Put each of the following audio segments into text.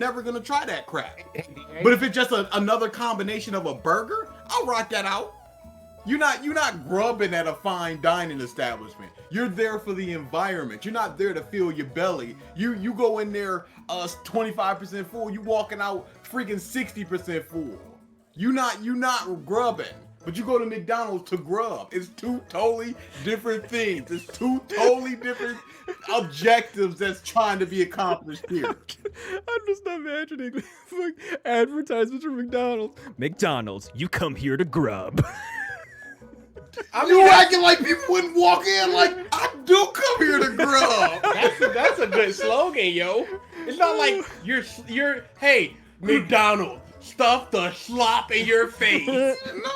Never gonna try that crap. But if it's just another combination of a burger, I'll rock that out. You're not grubbing at a fine dining establishment. You're there for the environment. You're not there to fill your belly. You go in there 25% full. You walking out freaking 60% full. You not grubbing. But you go to McDonald's to grub. It's two totally different things. It's two totally different objectives that's trying to be accomplished here. I'm just imagining like advertisements for McDonald's. McDonald's, you come here to grub. You acting like people wouldn't walk in like, I do come here to grub. That's a good slogan, yo. It's not like you're hey, McDonald's, stuff the slop in your face.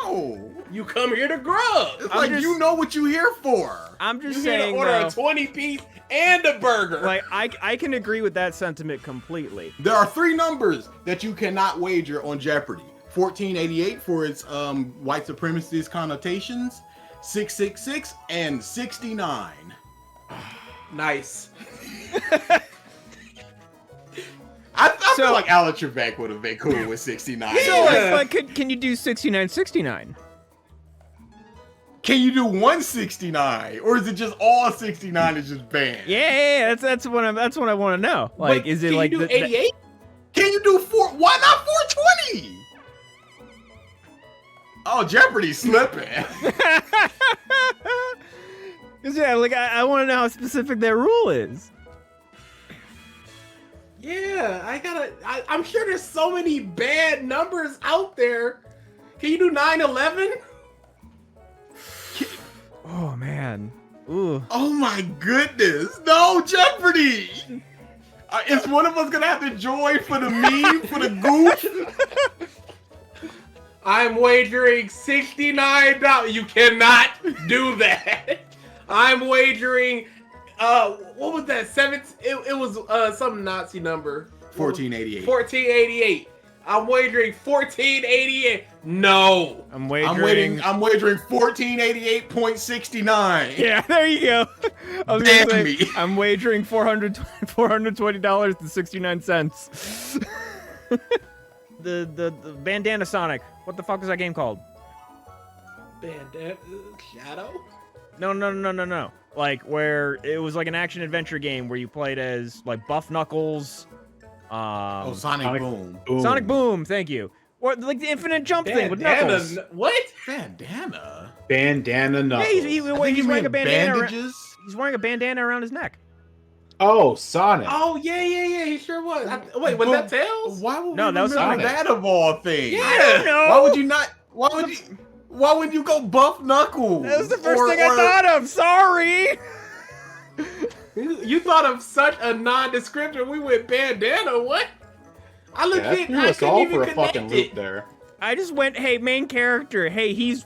No. You come here to grub. It's like you know what you're here for. I'm just You saying, order though, a 20-piece and a burger. like I can agree with that sentiment completely. There are three numbers that you cannot wager on Jeopardy. 1488 for its white supremacist connotations, 666, and 69. Nice. I feel like Alan Trebek would have been cool with 69. So, like, can you do 6969? Can you do 169, or is it just all 69 is just banned? Yeah, that's what I want to know. Like, But is it can like you do 88? Can you do why not 420? Oh, Jeopardy's slipping. Cause yeah, like I want to know how specific that rule is. Yeah, I'm sure there's so many bad numbers out there. Can you do 911? Oh man. Ooh. Oh my goodness. No, Jeopardy. Is one of us gonna have to join for the meme, for the goof? I'm wagering $69. You cannot do that. I'm wagering, what was that? It was some Nazi number. 1488. 1488. I'm wagering 1488. No. I'm wagering 1488.69. Yeah, there you go. I was Damn gonna say, me. I'm wagering $420.69. the Bandana Sonic. What the fuck is that game called? Bandana Shadow? No. Like where it was like an action adventure game where you played as like Buff Knuckles. Sonic Boom. Sonic Boom. Thank you. Or like the infinite jump thing with Knuckles. What? Bandana? Bandana Knuckles. Yeah, he's wearing a bandana. Bandages? He's wearing a bandana around his neck. Oh, Sonic. Oh, yeah, he sure was. Wait, was that Tails? Why would No, we that was remember Sonic. that of all things? Yeah. I don't know. Why would you not? Why would you go Buff Knuckles? That was the first thing I thought of. Sorry. You thought of such a non-descriptor. We went bandana. What? I Yeah, legit. threw I us couldn't all even for a connect fucking it. loop there. I just went, hey, main character. Hey, he's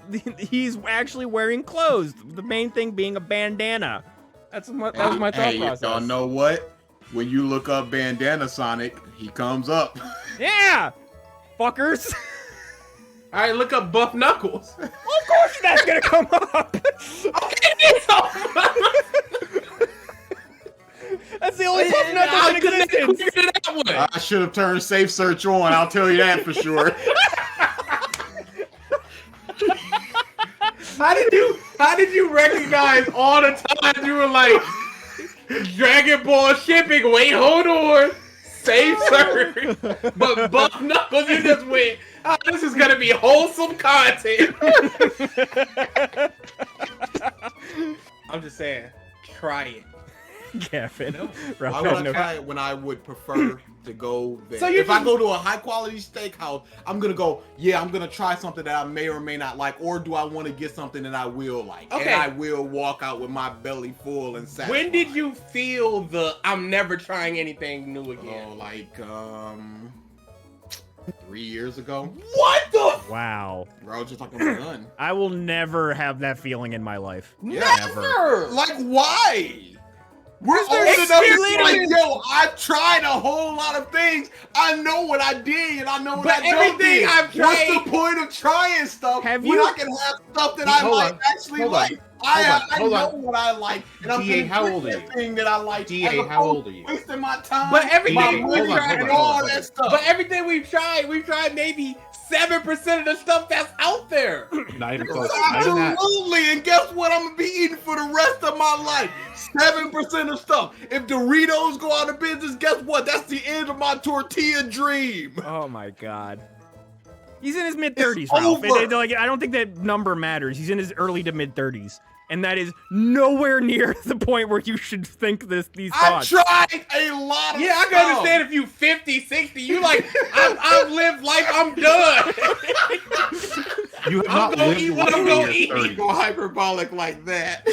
actually wearing clothes. The main thing being a bandana. That was my thought process. Y'all know what? When you look up Bandana Sonic, he comes up. Yeah, fuckers. All right, look up Buff Knuckles. Of course that's gonna come up. That's the only Buff Knuckles in existence. That one. I should have turned Safe Search on. I'll tell you that for sure. How did you recognize all the times you were like Dragon Ball shipping? Wait, hold on. Safe search. But Buff Knuckles, you just went, oh, this is gonna be wholesome content. I'm just saying, try it. Gavin. Why would I try it when I would prefer to go there? So you're if I go to a high quality steakhouse, I'm gonna go, yeah, I'm gonna try something that I may or may not like, or do I want to get something that I will like? Okay. And I will walk out with my belly full and satisfied. When did you feel the I'm never trying anything new again? Oh, like 3 years ago. What the? Wow. Bro, I was just like, I'm done. I will never have that feeling in my life. Never. Like, why? We're old there enough to be experience? like, yo, I've tried a whole lot of things. I know what I did and I know what But I don't everything did. I've What's tried- the point of trying stuff Have when you- I can have stuff that I Hold might on. actually Hold on. like? I hold know on. what I like, and I'm DA, gonna how do old are the you? thing that I like. DA, as how opposed old are to you? Wasting my time. But everything, my DA, money, hold on, and hold all on. that stuff. but everything we've tried maybe 7% of the stuff that's out there. Not even close. Not even that. Absolutely, and guess what? I'm gonna be eating for the rest of my life. 7% of stuff. If Doritos go out of business, guess what? That's the end of my tortilla dream. Oh my god. He's in his mid-30s, It's Ralph. over. Like, I don't think that number matters. He's in his early to mid-30s. And that is nowhere near the point where you should think these I've thoughts. tried a lot of Yeah, I stuff. can understand if you 50, 60, you like, I've lived life, I'm done. You have I'm not gonna lived eat what life I'm at gonna your eat. 30s. Go hyperbolic like that.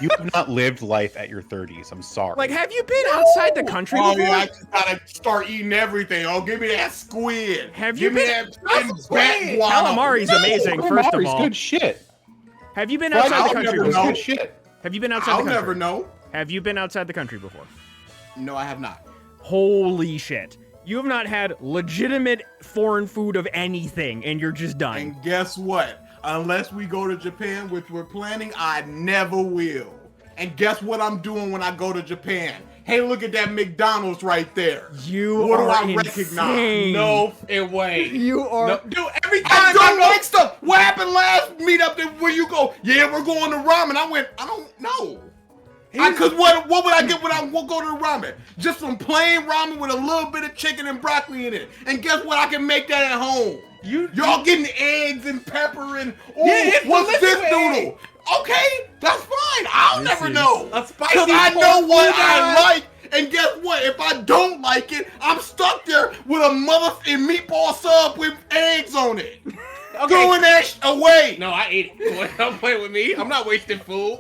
You have not lived life at your 30s. I'm sorry. Like, have you been outside the country Oh before? yeah, I just gotta start eating everything. Oh, give me that squid. Have you give me been- that That's bat squid. guano. Calamari's amazing, first of Calamari's all. good shit. Have you been Fried outside the I'll country never is before? know. good shit. Have you been outside I'll the country? never know. Have you been outside the country before? No, I have not. Holy shit. You have not had legitimate foreign food of anything, and you're just done. And guess what? Unless we go to Japan, which we're planning, I never will. And guess what I'm doing when I go to Japan? Hey, look at that McDonald's right there. You What do are I recognize? insane. No way. You are. No, dude, every time I I don't go, like stuff. What happened last meetup that where you go? Yeah, we're going to ramen. I went, I don't know. Cause what would I get when I go to the ramen? Just some plain ramen with a little bit of chicken and broccoli in it. And guess what? I can make that at home. Y'all getting eggs and pepper and it's what's delicious this with noodle? eggs. Okay, that's fine. I'll This never is know. a spicy Cause I know pork what bouillon. I like. And guess what? If I don't like it, I'm stuck there with a motherfucking meatball sub with eggs on it. Throwing that away. No, I ate it. Don't play with me. I'm not wasting food.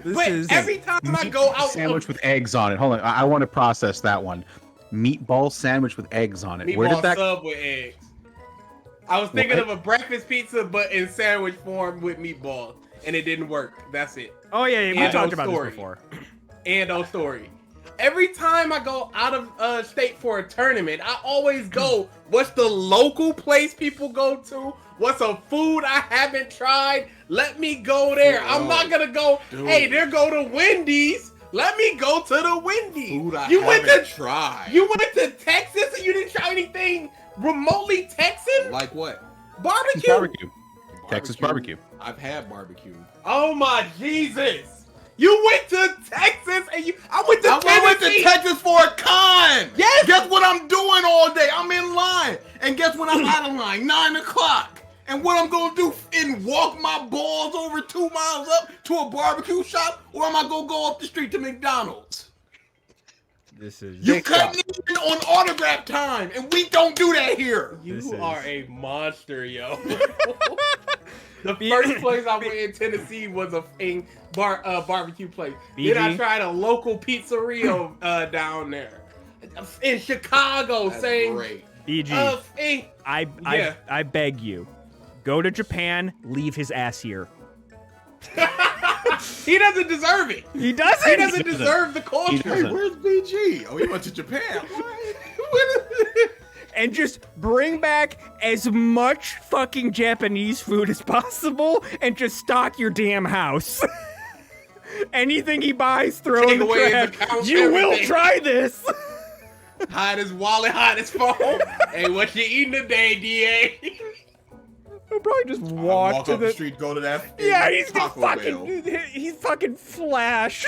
This But is. every time I go out Sandwich with eggs on it. Hold on. I want to process that one. Meatball sandwich with eggs on it. Where did meatball that? sub with eggs. I was thinking What? of a breakfast pizza, but in sandwich form with meatballs, and it didn't work. That's it. Oh, yeah, we And talked no about story. this before. And no story. Every time I go out of state for a tournament, I always go, what's the local place people go to? What's a food I haven't tried? Let me go there. I'm not gonna go, Dude. hey, there go to Wendy's. Let me go to the Wendy's. Food I you went haven't to tried. You went to Texas and you didn't try anything remotely Texan? Like what? Barbecue? Barbecue. Texas barbecue. I've had barbecue. Oh my Jesus. You went to Texas and I went to I went to Tennessee. Texas for a con. Yes. Guess what I'm doing all day? I'm in line. And guess what? I'm out of line. 9 o'clock. And what I'm gonna do and walk my balls over 2 miles up to a barbecue shop, or am I gonna go up the street to McDonald's? This is. You cut me in on autograph time, and we don't do that here. This You is- are a monster, yo. The first place I went in Tennessee was a barbecue place. Then I BG? tried a local pizzeria down there. In Chicago, That's saying, great. BG, in- I beg you, go to Japan, leave his ass here. he doesn't deserve it. He doesn't. He doesn't deserve the He culture. doesn't. Hey, where's BG? Oh, he went to Japan. And just bring back as much fucking Japanese food as possible, and just stock your damn house. Anything he buys, throw in the Takeaways, trash. accounts, You will everything. try this. Hot as wallet, hot as phone. Hey, what you eating today, DA? He'll probably just walk, Walk to up the. the street, go to that. Yeah, he's just Taco Bell. he's fucking Flash.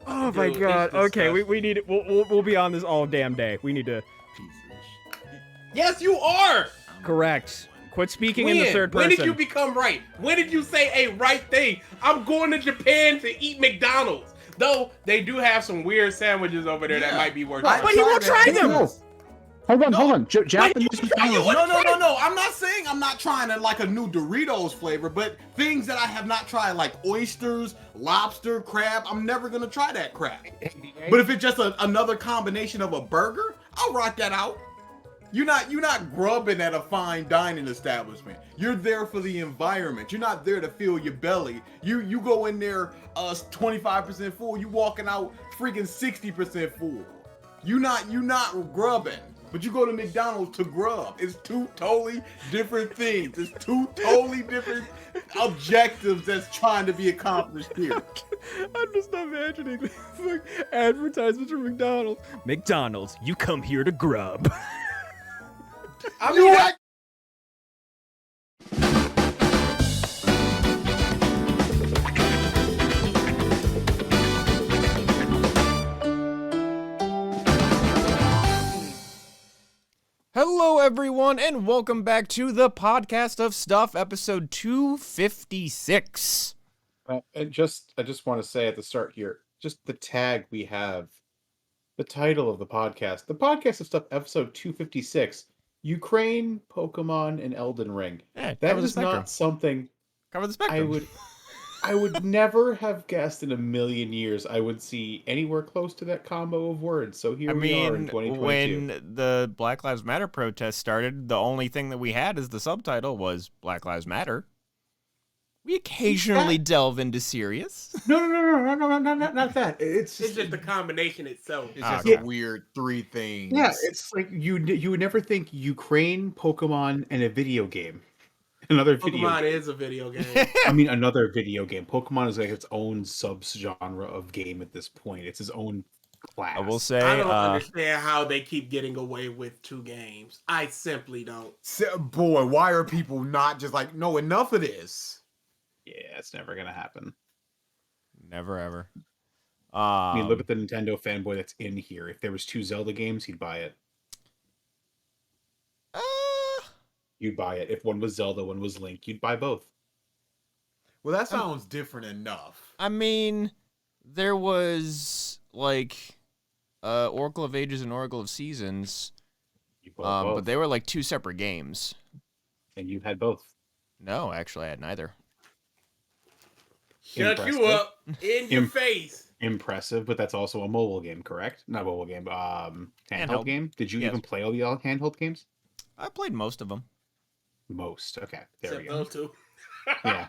Oh my Dude, god. it's Okay, we disgusting. need we'll be on this all damn day. We need to Yes, you are. correct. Quit speaking in the third person. When did you become right? When did you say a right thing? I'm going to Japan to eat McDonald's. Though they do have some weird sandwiches over there that Yeah. might be worth Right, trying. But he won't try them. No. Hold on. Japanese McDonald's. No. I'm not saying I'm not trying to like a new Doritos flavor, but things that I have not tried, like oysters, lobster, crab, I'm never gonna try that crap. But if it's just another combination of a burger, I'll rock that out. You're not grubbing at a fine dining establishment. You're there for the environment. You're not there to fill your belly. You go in there 25% full. You walking out freaking 60% full. You not grubbing. but you go to McDonald's to grub. It's two totally different things. It's two totally different objectives that's trying to be accomplished here. I'm just imagining this, like advertisements for McDonald's. McDonald's, you come here to grub. I mean, Hello, everyone, and welcome back to the Podcast of Stuff, episode 256. And I just want to say at the start here, just the tag we have, the title of the Podcast of Stuff, episode 256, Ukraine, Pokemon, and Elden Ring. Yeah, that is not something Cover the spectrum. I would never have guessed in a million years I would see anywhere close to that combo of words. So here we are in 2022. When the Black Lives Matter protest started, the only thing that we had as the subtitle was Black Lives Matter. We occasionally delve into serious. No, not that. It's It's just the combination itself. it's just a weird three things. Yeah, it's like you would never think Ukraine, Pokemon, and a video game. Another video Pokemon game. is a video game. I mean, another video game. Pokemon is like its own subgenre of game at this point. It's its own class. I will say, I don't understand how they keep getting away with two games. I simply don't. Boy, why are people not just like, no, enough of this? Yeah, it's never gonna happen. never ever. I mean, look at the Nintendo fanboy that's in here. If there was two Zelda games, he'd buy it. You'd buy it. If one was Zelda, one was Link, you'd buy both. Well, that sounds different enough. I mean, there was like Oracle of Ages and Oracle of Seasons, You bought both. but they were like two separate games. And you had both. No, actually, I had neither. Shut you up in your face. Impressive, but that's also a mobile game, correct? Not mobile game, handheld game. Did you even play all the handheld games? I played most of them. Most. Okay, there Except we go. those two. Yeah.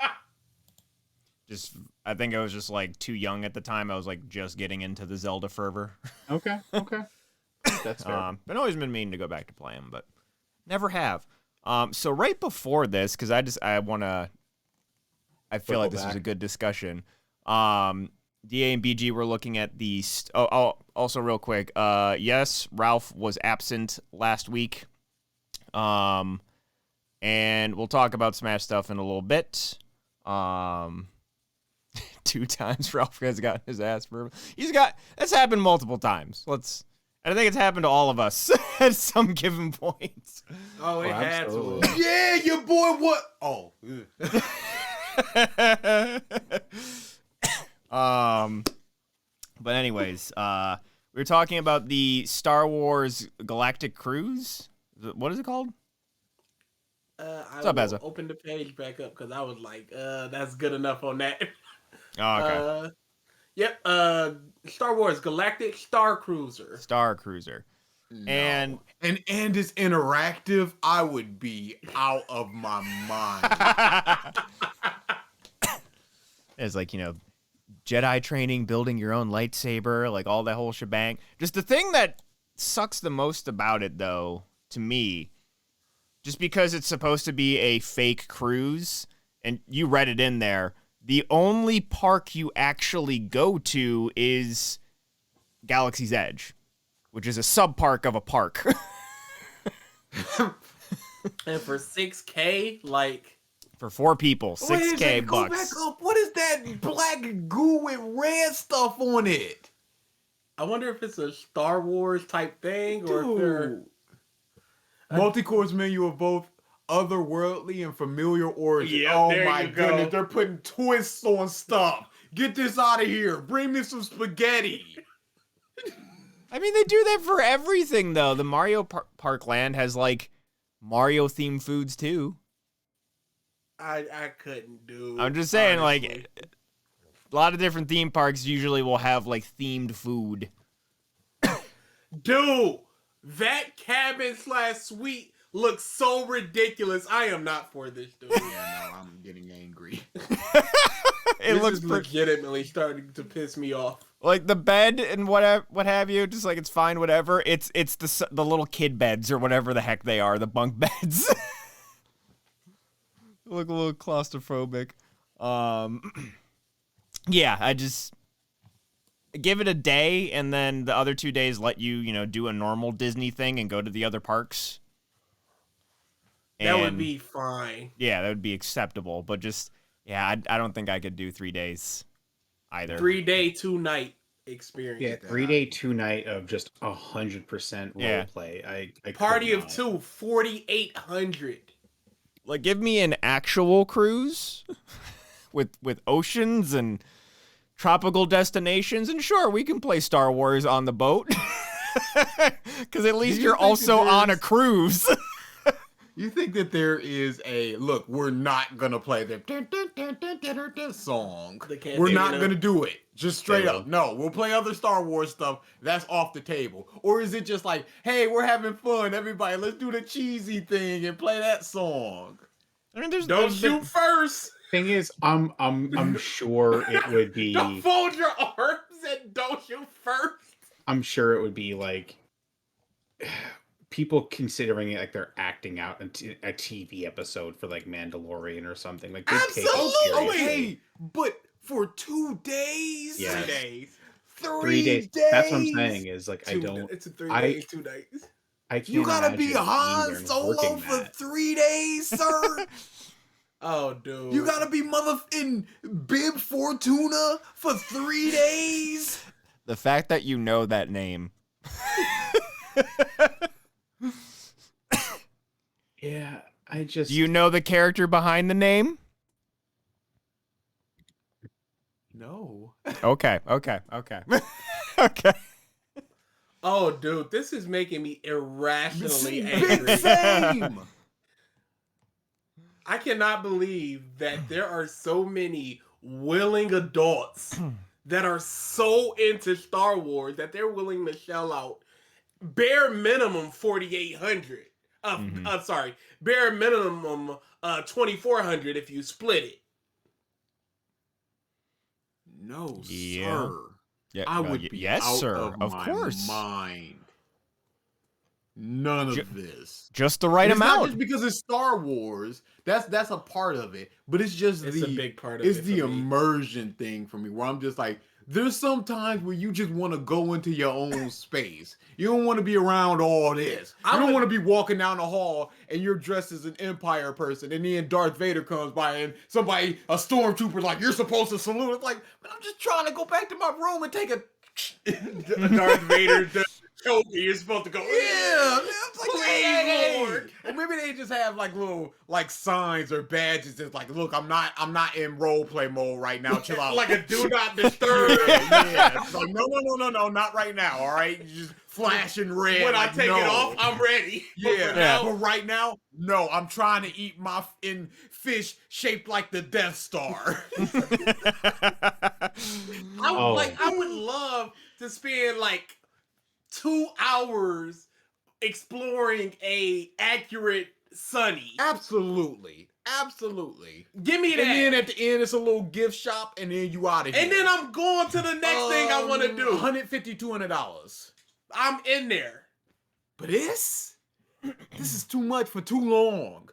I think I was just like too young at the time. I was like just getting into the Zelda fervor. Okay. That's fair. Been always been meaning to go back to play them, but never have. So right before this, because I feel like this was a good discussion. DA and BG were looking at the. Also real quick. Yes, Ralph was absent last week. And we'll talk about Smash stuff in a little bit. 2 times Ralph has gotten his ass for. That's happened multiple times. I think it's happened to all of us at some given point. Oh, it had to. Yeah, your boy, what? Oh. But anyways, we were talking about the Star Wars Galactic Cruise. What is it called? I up, will Ezra? open the page back up because I was like, that's good enough on that. Oh, okay. Yep. Star Wars Galactic Star Cruiser. Star Cruiser. No. And it's interactive, I would be out of my mind. it's like, Jedi training, building your own lightsaber, like all that whole shebang. Just the thing that sucks the most about it, though, to me, just because it's supposed to be a fake cruise, and you read it in there, the only park you actually go to is Galaxy's Edge, which is a sub-park of a park. And for $6K, like... For 4 people, $6K Go bucks. back up. What is that black goo with red stuff on it? I wonder if it's a Star Wars type thing, or if they're... Multi-course menu of both otherworldly and familiar origin. Yeah, oh there my you go. goodness, they're putting twists on stuff. Get this out of here. Bring me some spaghetti. I mean, they do that for everything, though. The Mario Park Land has, like, Mario-themed foods, too. I couldn't do. I'm just saying, honestly. like, a lot of different theme parks usually will have, like, themed food. Dude, that cabin/suite looks so ridiculous. I am not for this, dude. Yeah, no, I'm getting angry. It This looks is legitimately starting to piss me off. Like the bed and what have you, just like it's fine, whatever. It's the little kid beds or whatever the heck they are, the bunk beds. Look a little claustrophobic. Yeah, I just give it a day, and then the other 2 days let you do a normal Disney thing and go to the other parks. That would And, be fine. yeah, that would be acceptable. But just I don't think I could do 3 days either. 3-day, 2-night experience. Yeah, 3-day, 2-night of just 100% role play. I Party could of not. 2, 4,800. Like, give me an actual cruise with oceans and tropical destinations, and sure, we can play Star Wars on the boat. Because at least you're also on a cruise. You think that there is a look? We're not gonna play the song. We're not gonna do it. Just straight up. No, we'll play other Star Wars stuff. That's off the table. Or is it just like, hey, we're having fun, everybody. Let's do the cheesy thing and play that song. I mean, Don't shoot first. Thing is, I'm sure it would be. Don't fold your arms and don't shoot first. I'm sure it would be like people considering it like they're acting out a TV episode for like Mandalorian or something. Like absolutely. Hey, but for 2 days, yeah. 3 days, 3 days. That's what I'm saying. Is like I don't. It's a 3 days, 2 days. I can't. You gotta be imagine Han being there Solo working for that. 3 days, sir. Oh, dude. You gotta be in Bib Fortuna for 3 days. The fact that you know that name. Yeah, I just. Do you know the character behind the name? No. Okay. Okay. Okay. Oh, dude, this is making me irrationally Big angry. same. I cannot believe that there are so many willing adults that are so into Star Wars that they're willing to shell out bare minimum 4,800. Sorry, bare minimum 2,400 if you split it. No, Yeah. sir. Yeah, I would be yes, out sir. of my course. mind. None of this. Just the right And it's not amount. just because it's Star Wars. That's a part of it. But it's just It's a big part of it's it the for me. immersion thing for me, where I'm just like, there's some times where you just want to go into your own space. You don't want to be around all this. You don't want to be walking down the hall and you're dressed as an Empire person, and then Darth Vader comes by and a stormtrooper, like, you're supposed to salute. It's like, man, I'm just trying to go back to my room and take a Darth Vader does choke you. You're supposed to go, yeah, it's like, please, hey. Lord. Or maybe they just have like little like signs or badges that's like, look, I'm not in role play mode right now. Chill out. like a do not disturb. Yeah. It's like, no, not right now. All right, you just flashing red. When like, I take no. it off, I'm ready. Yeah, but right now, no, I'm trying to eat my fish shaped like the Death Star. I would love to spend like 2 hours exploring a accurate Sunny. Absolutely. Give me that. And then at the end, it's a little gift shop, and then you out of here. And then I'm going to the next thing I want to do. $150, $200. I'm in there. But this is too much for too long.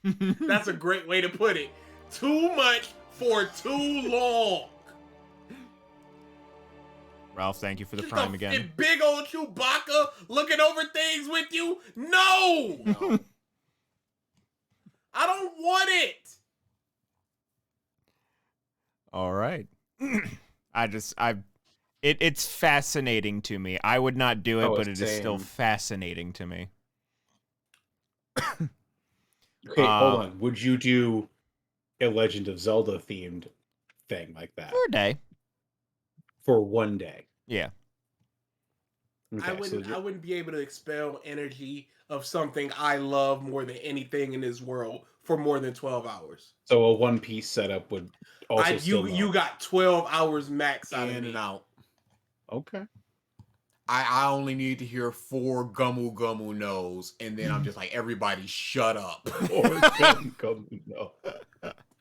That's a great way to put it. Too much for too long. Ralph, thank you for the Just prime a again. big old Chewbacca looking over things with you? No! I don't want it. All right. It's fascinating to me. I would not do it, but it is still fascinating to me. Okay, hold on. Would you do a Legend of Zelda themed thing like that For a day. for 1 day? Yeah. Okay, I wouldn't be able to expel energy of something I love more than anything in this world for more than 12 hours. so a One Piece setup would also You got 12 hours max out of In me. and out. Okay. I only need to hear 4 Gumu Gumu no's, and then I'm just like, everybody shut up. Or come, no.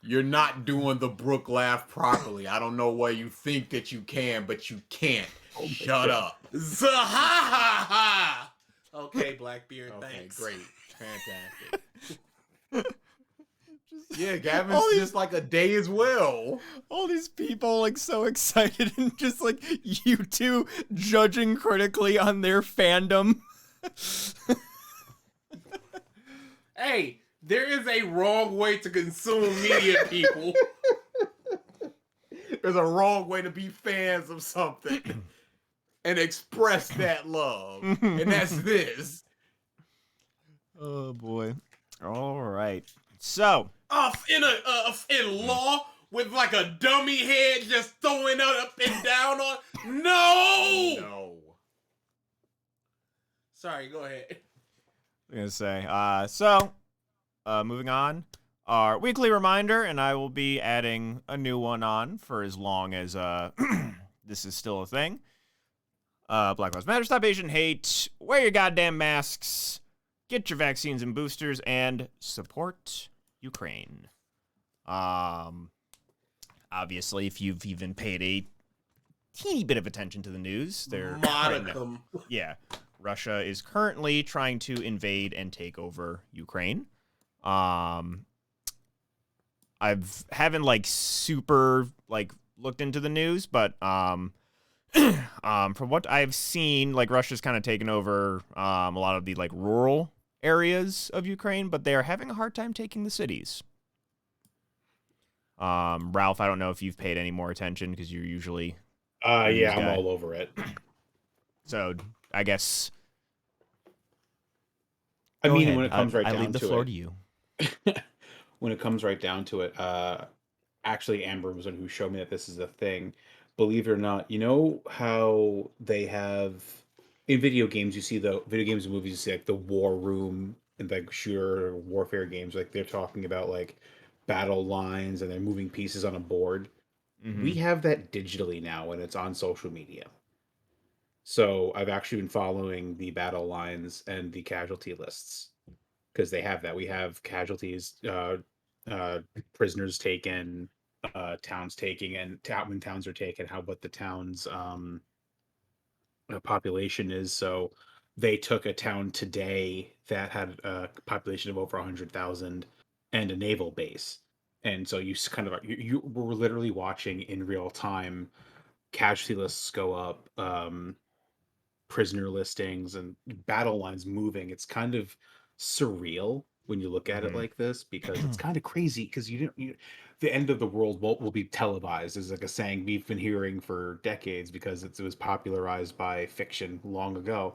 You're not doing the Brook laugh properly. I don't know why you think that you can, but you can't. Shut up. Zahahaha. Okay, Blackbeard, Okay, thanks. great. Fantastic. Yeah, Gavin's just like a day as well. All these people like so excited and just like you two judging critically on their fandom. Hey, there is a wrong way to consume media, people. There's a wrong way to be fans of something and express that love. And that's this. Oh boy. All right. So, In law with like a dummy head just throwing it up and down on. No! No. Sorry, go ahead. I'm gonna say, moving on, our weekly reminder, and I will be adding a new one on for as long as this is still a thing. Black Lives Matter, stop Asian hate, wear your goddamn masks, get your vaccines and boosters, and support Ukraine. Obviously, if you've even paid a teeny bit of attention to the news, they're Modicum. yeah. Russia is currently trying to invade and take over Ukraine. I haven't like super like looked into the news, but from what I've seen, like Russia's kind of taken over a lot of the like rural areas of Ukraine, but they are having a hard time taking the cities. Ralph, I don't know if you've paid any more attention because you're usually yeah, I'm guy. all over it. So I guess. I Go mean, ahead. when it comes right I down leave the to floor it, to you. when it comes right down to it, actually, Amber was the one who showed me that this is a thing. Believe it or not, you know how they have in video games, you see the video games and movies, you see like the war room and like shooter warfare games, like they're talking about like battle lines and they're moving pieces on a board. We Mhm. have that digitally now, and it's on social media. So I've actually been following the battle lines and the casualty lists because they have that. We have casualties, uh, prisoners taken, towns taking, and when towns are taken, how what the town's population is. So they took a town today that had a population of over 100,000 and a naval base. And so you kind of you were literally watching in real time casualty lists go up, prisoner listings and battle lines moving. It's kind of surreal when you look at it Mhm. like this because it's kind of crazy because the end of the world will be televised is like a saying we've been hearing for decades because it was popularized by fiction long ago,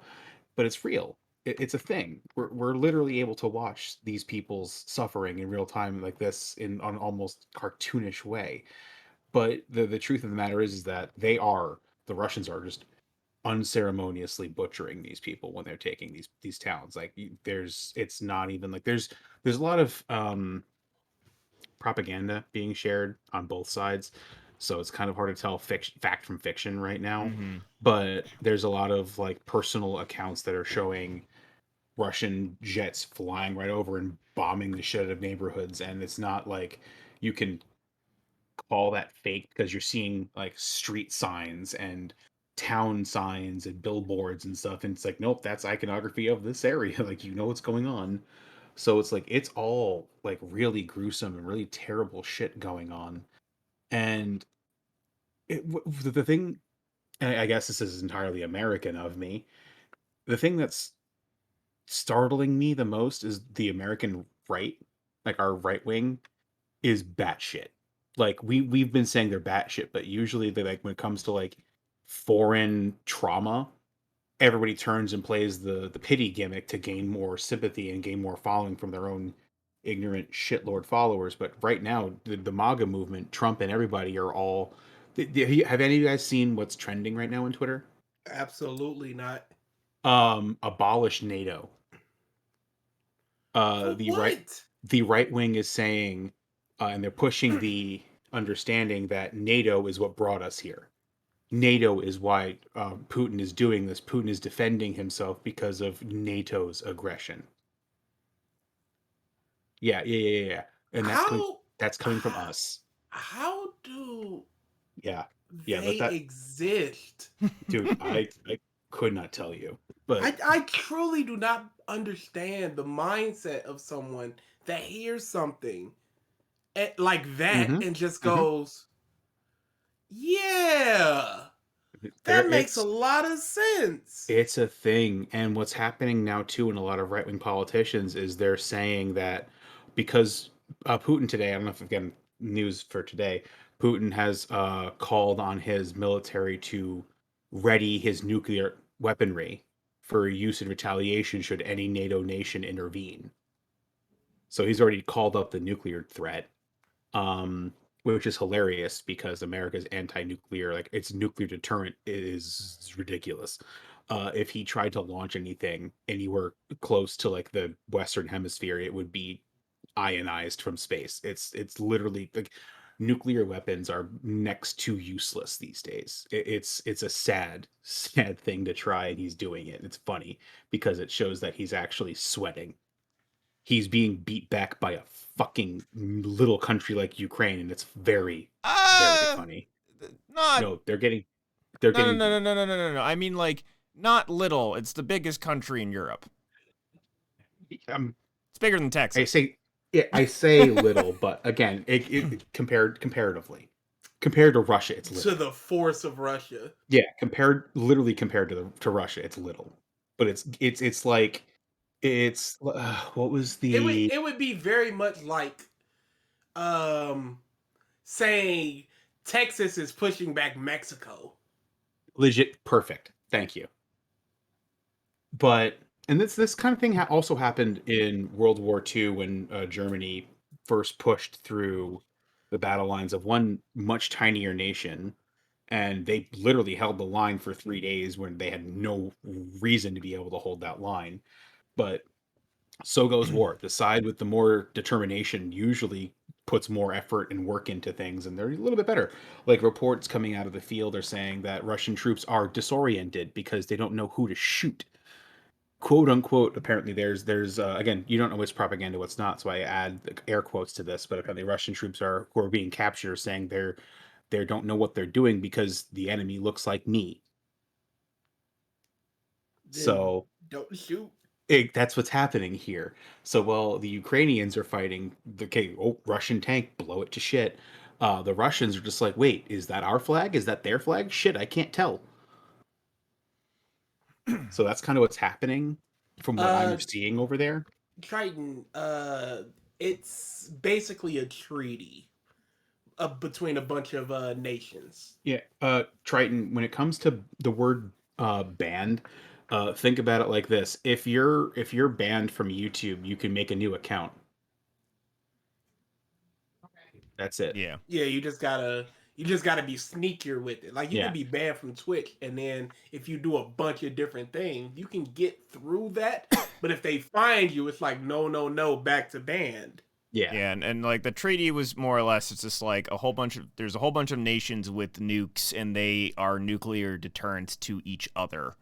but it's real. It's a thing. We're literally able to watch these people's suffering in real time like this in an almost cartoonish way. But the truth of the matter is that the Russians are just unceremoniously butchering these people when they're taking these towns. Like it's not even like there's a lot of propaganda being shared on both sides, so it's kind of hard to tell fact from fiction right now. Mhm. But there's a lot of like personal accounts that are showing Russian jets flying right over and bombing the shit out of neighborhoods, and it's not like you can call that fake because you're seeing like street signs and town signs and billboards and stuff, and it's like nope, that's iconography of this area. Like what's going on. So it's like it's all like really gruesome and really terrible shit going on. And the thing, and I guess this is entirely American of me, the thing that's startling me the most is the American right, like our right wing is batshit. Like we've been saying they're batshit, but usually they like when it comes to like foreign trauma, everybody turns and plays the pity gimmick to gain more sympathy and gain more following from their own ignorant shitlord followers. But right now, the MAGA movement, Trump and everybody are all. Have any of you guys seen what's trending right now on Twitter? Absolutely not. Abolish NATO. For The right what? the right wing is saying, and they're pushing the understanding that NATO is what brought us here. NATO is why Putin is doing this. Putin is defending himself because of NATO's aggression. Yeah. And How? That's coming from us. How do Yeah. they That exist? dude, I could not tell you. But I truly do not understand the mindset of someone that hears something like that mhm, and just mhm. goes, yeah, There that makes a lot of sense. it's a thing. And what's happening now too in a lot of right-wing politicians is they're saying that because Putin today, I don't know if again news for today, Putin has called on his military to ready his nuclear weaponry for use in retaliation should any NATO nation intervene. So he's already called up the nuclear threat, which is hilarious because America's anti-nuclear, like its nuclear deterrent, is ridiculous. If he tried to launch anything anywhere close to like the Western Hemisphere, it would be ionized from space. It's literally like nuclear weapons are next to useless these days. It's a sad sad thing to try, and he's doing it. It's funny because it shows that he's actually sweating. He's being beat back by a fucking little country like Ukraine, and it's very, very Uh, funny. not. No, they're No, no, getting no, no, beat. no, no, no, no, no. I mean, like, not little. It's the biggest country in Europe. Um, It's bigger than I Texas. say, yeah, I say little, but again, it comparatively, compared to Russia, it's To little. the force of Russia. Yeah, literally compared to Russia, it's little. But it's like what was the It would be very much like um saying Texas is pushing back Mexico. legit perfect? Thank you. But and this kind of thing also happened in World War II when Germany first pushed through the battle lines of one much tinier nation, and they literally held the line for 3 days when they had no reason to be able to hold that line. But so goes war. The side with the more determination usually puts more effort and work into things, and they're a little bit better. Like reports coming out of the field are saying that Russian troops are disoriented because they don't know who to shoot, quote unquote. Apparently there's again, you don't know what's propaganda, what's not, so I add air quotes to this, but apparently Russian troops are who are being captured are saying they don't know what they're doing because the enemy looks like me. Then So don't shoot. that's what's happening here. So while the Ukrainians are fighting the okay, oh, Russian tank, blow it to shit, the Russians are just like, wait, is that our flag, is that their flag? Shit, I can't tell. So that's kind of what's happening from what I'm Uh seeing over there. Triton, it's basically a treaty between a bunch of nations. Yeah, Triton, when it comes to the word banned, think about it like this. If you're banned from YouTube, you can make a new account. That's it. Yeah. Yeah, you just gotta be sneakier with it. Like you Yeah. could be banned from Twitch, and then if you do a bunch of different things, you can get through that. But if they find you, it's like no, no, no, back to banned. Yeah. Yeah, and like the treaty was more or less, it's just like there's a whole bunch of nations with nukes, and they are nuclear deterrents to each other.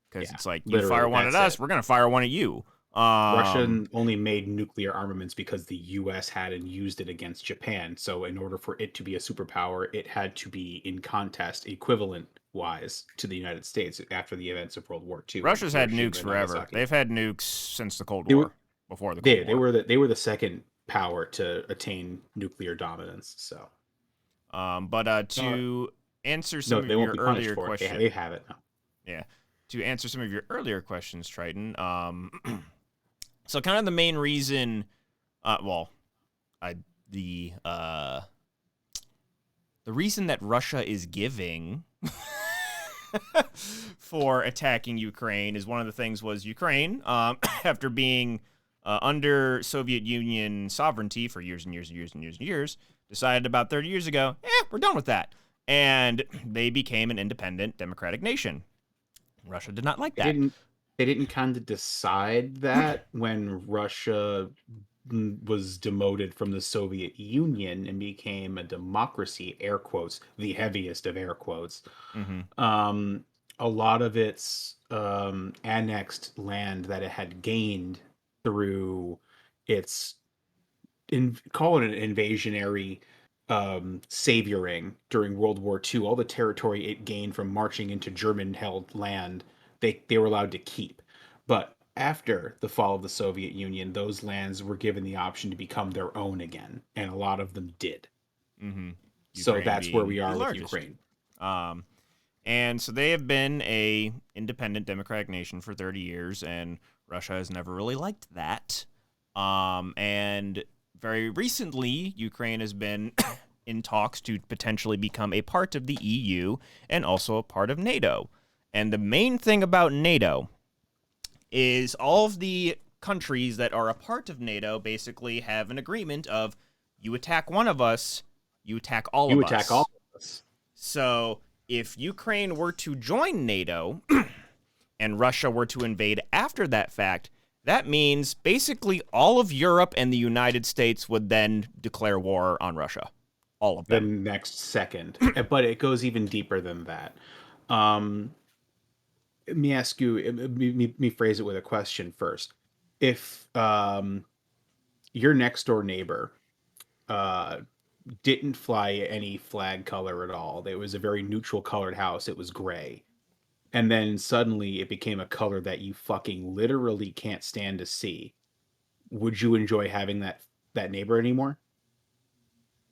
Because Yeah. it's like, you Literally, fire one at that's us, it. we're going to fire one at you. Russia only made nuclear armaments because the US had and used it against Japan. So in order for it to be a superpower, it had to be in contest equivalent wise to the United States after the events of World War II and Russia's had Hiroshima nukes and forever. Nagasaki. They've had nukes since the Cold They were War, before the Cold they War. were the second power to attain nuclear dominance. So But uh, to answer no, some they of won't your be punished earlier for it. questions, They have it now. yeah, to answer some of your earlier questions, Triton. So kind of the main reason, well, I the uh the reason that Russia is giving for attacking Ukraine is one of the things was Ukraine, after being under Soviet Union sovereignty for years and years and years and years and years, decided about 30 years ago, we're done with that. And they became an independent democratic nation. Russia did not like They that. didn't they didn't kind of decide that when Russia was demoted from the Soviet Union and became a democracy, air quotes, the heaviest of air quotes. Mm-hmm. Um, a lot of its annexed land that it had gained through its call it an invasionary savioring during World War II. All the territory it gained from marching into German-held land, they were allowed to keep. But after the fall of the Soviet Union, those lands were given the option to become their own again, and a lot of them did. Mm-hmm. So Ukraine that's where being we the are with largest. Ukraine. And so they have been a independent democratic nation for 30 years, and Russia has never really liked that. And very recently, Ukraine has been in talks to potentially become a part of the EU and also a part of NATO. And the main thing about NATO is all of the countries that are a part of NATO basically have an agreement of you attack one of us, you attack all You of attack us. all of us. So if Ukraine were to join NATO and Russia were to invade after that fact, that means basically all of Europe and the United States would then declare war on Russia. All of The them. next second. But it goes even deeper than that. Um, Let me ask you, me phrase it with a question first. If your next door neighbor uh, didn't fly any flag color at all, it was a very neutral colored house, it was gray, and then suddenly it became a color that you fucking literally can't stand to see, would you enjoy having that neighbor anymore?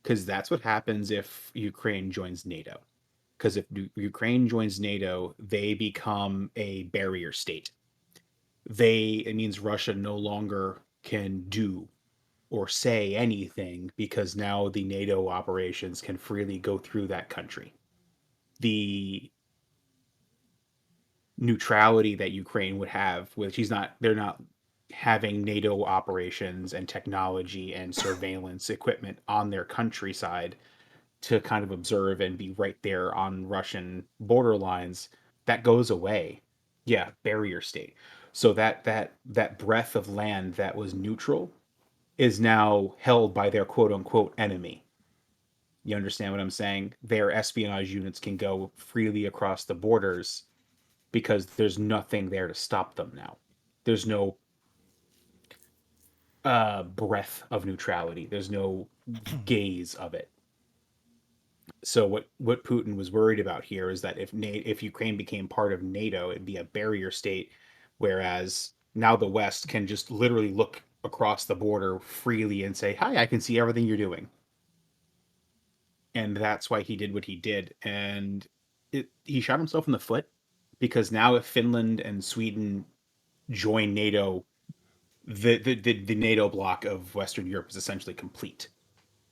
Because that's what happens if Ukraine joins NATO. Because if Ukraine joins NATO, they become a barrier state. It means Russia no longer can do or say anything because now the NATO operations can freely go through that country. The neutrality that Ukraine would have, which they're not having NATO operations and technology and surveillance equipment on their countryside to kind of observe and be right there on Russian border lines, that goes away. Yeah, barrier state. So that breadth of land that was neutral is now held by their quote unquote enemy. You understand what I'm saying? Their espionage units can go freely across the borders because there's nothing there to stop them now. There's no breath of neutrality. There's no gaze of it. So what Putin was worried about here is that if Ukraine became part of NATO, it'd be a barrier state, whereas now the West can just literally look across the border freely and say, "Hi, I can see everything you're doing." And that's why he did what he did, and he shot himself in the foot because now if Finland and Sweden join NATO, the NATO bloc of Western Europe is essentially complete,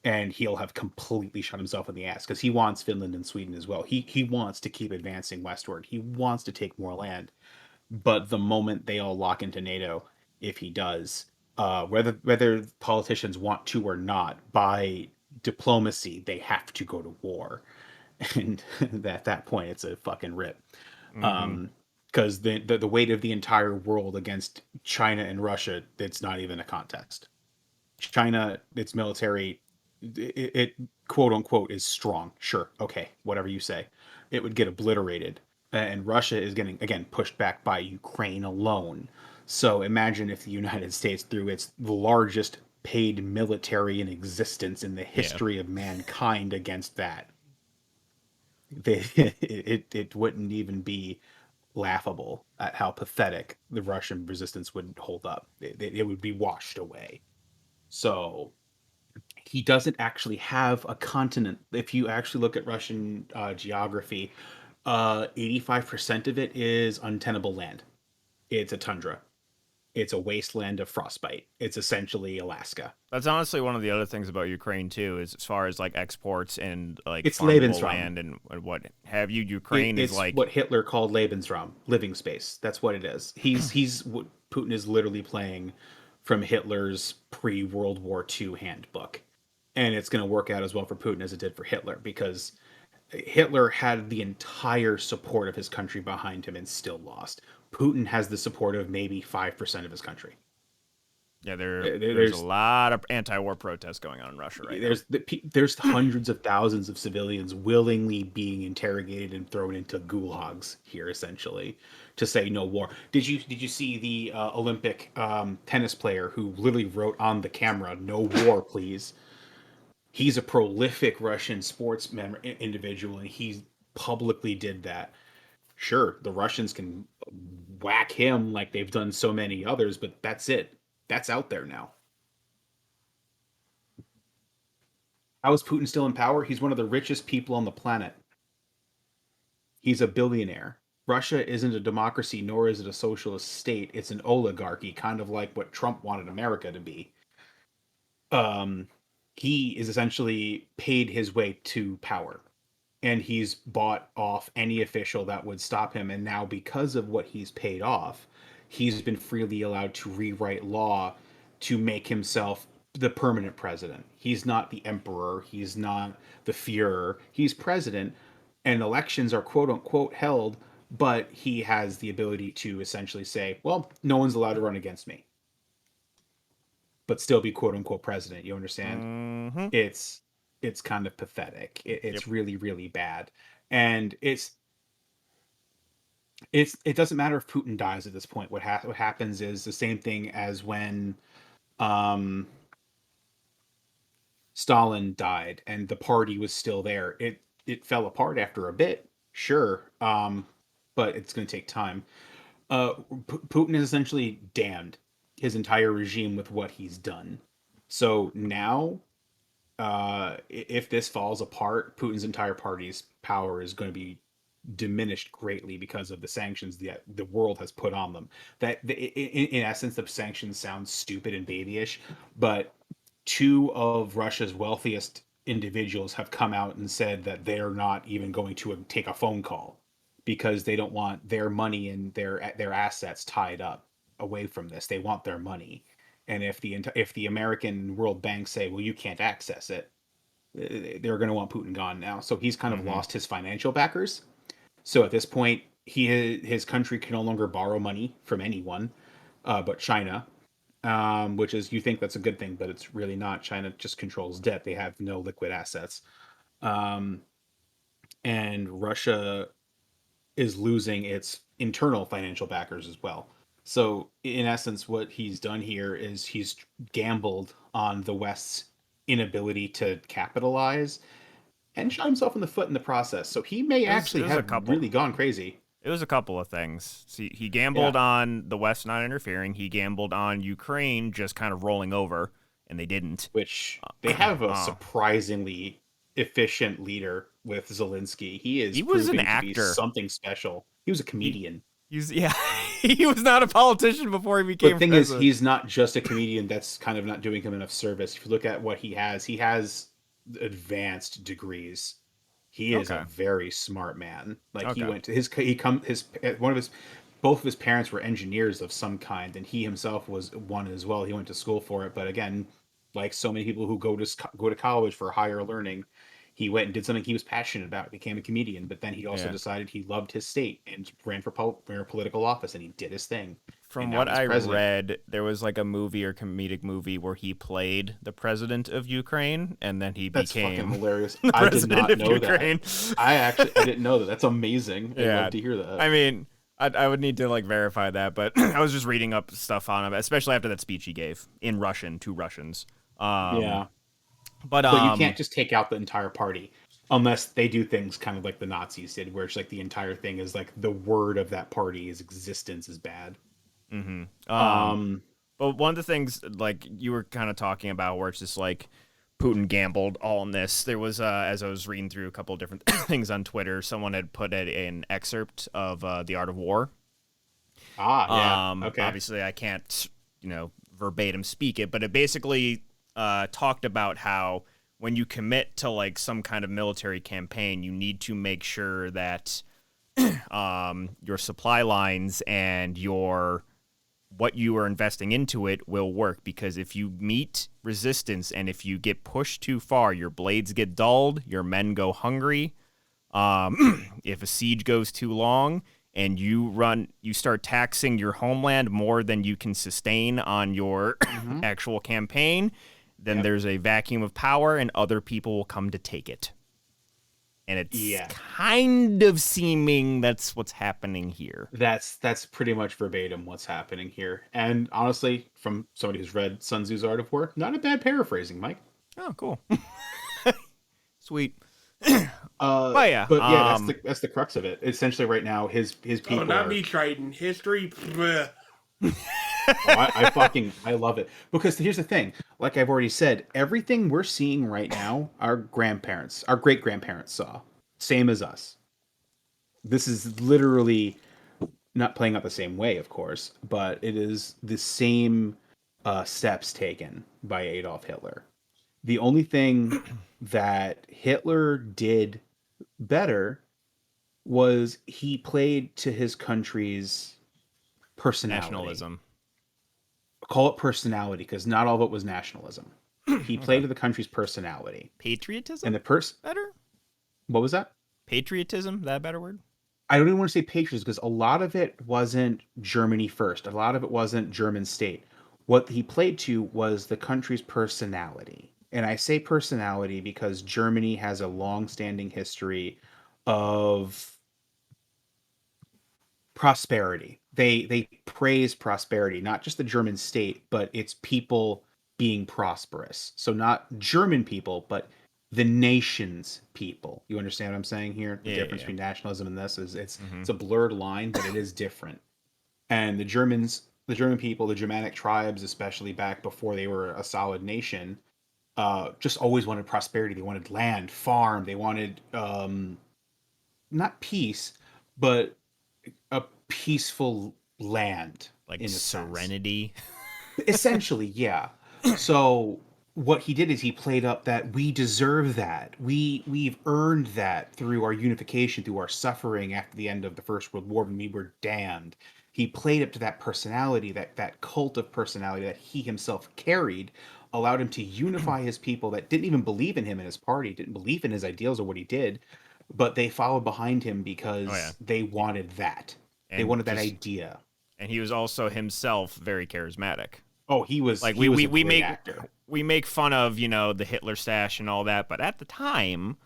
and he'll have completely shot himself in the ass because he wants Finland and Sweden as well. He wants to keep advancing westward. He wants to take more land, but the moment they all lock into NATO, if he does, whether politicians want to or not, by diplomacy they have to go to war, and at that point it's a fucking rip. Mm-hmm. Because the weight of the entire world against China and Russia, it's not even a contest. China, its military, it quote unquote is strong. Sure, okay, whatever you say, it would get obliterated. And Russia is getting again pushed back by Ukraine alone. So imagine if the United States, through its largest paid military in existence in the Yeah. history of mankind, against that, it wouldn't even be laughable at how pathetic the Russian resistance would hold up. It would be washed away. So he doesn't actually have a continent. If you actually look at Russian geography, 85% of it is untenable land. It's a tundra. It's a wasteland of frostbite. It's essentially Alaska. That's honestly one of the other things about Ukraine too, is as far as like exports and like It's farmable Lebensraum. land and what have you. Ukraine is It's like what Hitler called Lebensraum, living space. That's what it is. He's what Putin is literally playing from Hitler's pre-World War II handbook. And it's going to work out as well for Putin as it did for Hitler, because Hitler had the entire support of his country behind him and still lost. Putin has the support of maybe 5% of his country. Yeah, there's a There's lot of anti-war protests going on in Russia right now. there's hundreds of thousands of civilians willingly being interrogated and thrown into gulags here, essentially, to say no war. Did you see the Olympic tennis player who literally wrote on the camera, "No war, please"? He's a prolific Russian individual, and he publicly did that. Sure, the Russians can whack him like they've done so many others, but that's it. That's out there now. How is Putin still in power? He's one of the richest people on the planet. He's a billionaire. Russia isn't a democracy, nor is it a socialist state. It's an oligarchy, kind of like what Trump wanted America to be. Um, he is essentially paid his way to power, and he's bought off any official that would stop him. And now, because of what he's paid off, he's been freely allowed to rewrite law to make himself the permanent president. He's not the emperor, he's not the Fuhrer, he's president, and elections are quote unquote held, but he has the ability to essentially say, well, no one's allowed to run against me, but still be quote unquote president. You understand? Mm-hmm. It's kind of pathetic. It's Yep. really, really bad. And it doesn't matter if Putin dies at this point. What happens is the same thing as when um Stalin died and the party was still there. It fell apart after a bit, sure, but it's going to take time. Putin is essentially damned his entire regime with what he's done. So now, if this falls apart, Putin's entire party's power is going to be diminished greatly because of the sanctions that the world has put on them. In essence, the sanctions sound stupid and babyish, but two of Russia's wealthiest individuals have come out and said that they're not even going to take a phone call because they don't want their money and their assets tied up away from this. They want their money. And if the American World Bank say, well, you can't access it, they're going to want Putin gone now. So he's kind of Mm-hmm. lost his financial backers. So at this point, his country can no longer borrow money from anyone, but China, which is, you think that's a good thing, but it's really not. China just controls debt. They have no liquid assets. Um, and Russia is losing its internal financial backers as well. So in essence, what he's done here is he's gambled on the West's inability to capitalize and shot himself in the foot in the process. So he may It actually was a have couple. really gone crazy. It was a couple of things. See, he gambled on the West not interfering. He gambled on Ukraine just kind of rolling over, and they didn't. Which they have a Uh, surprisingly efficient leader with Zelensky. He is he was an proving to be actor. something special. He was a comedian. Yeah, he was not a politician before he But became the thing is, president. he's not just a comedian. That's kind of not doing him enough service. If you look at what he has advanced degrees. He is Okay. a very smart man. Like he Okay. went to his one of his both of his parents were engineers of some kind, and he himself was one as well. He went to school for it, but again, like so many people who go to college for higher learning, he went and did something he was passionate about, became a comedian. But then he also Yeah. decided he loved his state and ran for political office, and he did his thing. From And now what he's I president. read, there was like a movie or comedic movie where he played the president of Ukraine, and then he That's fucking became hilarious. the I did president not of know Ukraine. that. I didn't know that. That's amazing. I'd Yeah. love to hear that. I mean, I would need to like verify that, but I was just reading up stuff on him, especially after that speech he gave in Russian to Russians. Yeah. But But you can't just take out the entire party unless they do things kind of like the Nazis did, where it's like the entire thing is like the word of that party's existence is bad. But one of the things, like you were kind of talking about, where it's just like Putin gambled all in this. There was, as I was reading through a couple of different things on Twitter, someone had put an excerpt of The Art of War. Yeah. Okay. Obviously, I can't, verbatim speak it, but it basically talked about how when you commit to like some kind of military campaign, you need to make sure that your supply lines and what you are investing into it will work, because if you meet resistance and if you get pushed too far, your blades get dulled, your men go hungry. If a siege goes too long and you start taxing your homeland more than you can sustain on your actual campaign, then there's a vacuum of power and other people will come to take it. And it's kind of seeming that's what's happening here. That's pretty much verbatim what's happening here. And honestly, from somebody who's read Sun Tzu's Art of War, not a bad paraphrasing, Mike. Oh, cool. Sweet. But yeah, that's the crux of it. Essentially, right now, his people. Oh, not me, Triton. History. I love it, because here's the thing. Like I've already said, everything we're seeing right now, our great grandparents saw, same as us. This is literally not playing out the same way, of course, but it is the same steps taken by Adolf Hitler. The only thing that Hitler did better was he played to his country's personality. Nationalism. Call it personality, because not all of it was nationalism. He played to the country's personality. Patriotism? And better? What was that? Patriotism? That a better word? I don't even want to say patriotism, because a lot of it wasn't Germany first. A lot of it wasn't German state. What he played to was the country's personality. And I say personality because Germany has a long-standing history of prosperity. They praise prosperity, not just the German state, but its people being prosperous. So not German people, but the nation's people. You understand what I'm saying here? The difference between nationalism and this is it's a blurred line, but it is different. And the German people, the Germanic tribes, especially back before they were a solid nation, just always wanted prosperity. They wanted land, farm. They wanted not peace, but a peaceful land, like in a serenity. Essentially, yeah. So what he did is he played up that we deserve that. We've earned that through our unification, through our suffering after the end of the First World War when we were damned. He played up to that personality, that cult of personality that he himself carried, allowed him to unify his people that didn't even believe in him and his party, didn't believe in his ideals or what he did, but they followed behind him because they wanted that. They wanted that idea. And he was also himself very charismatic. Oh, he was like he was a we great make actor. We make fun of, the Hitler stash and all that, but at the time,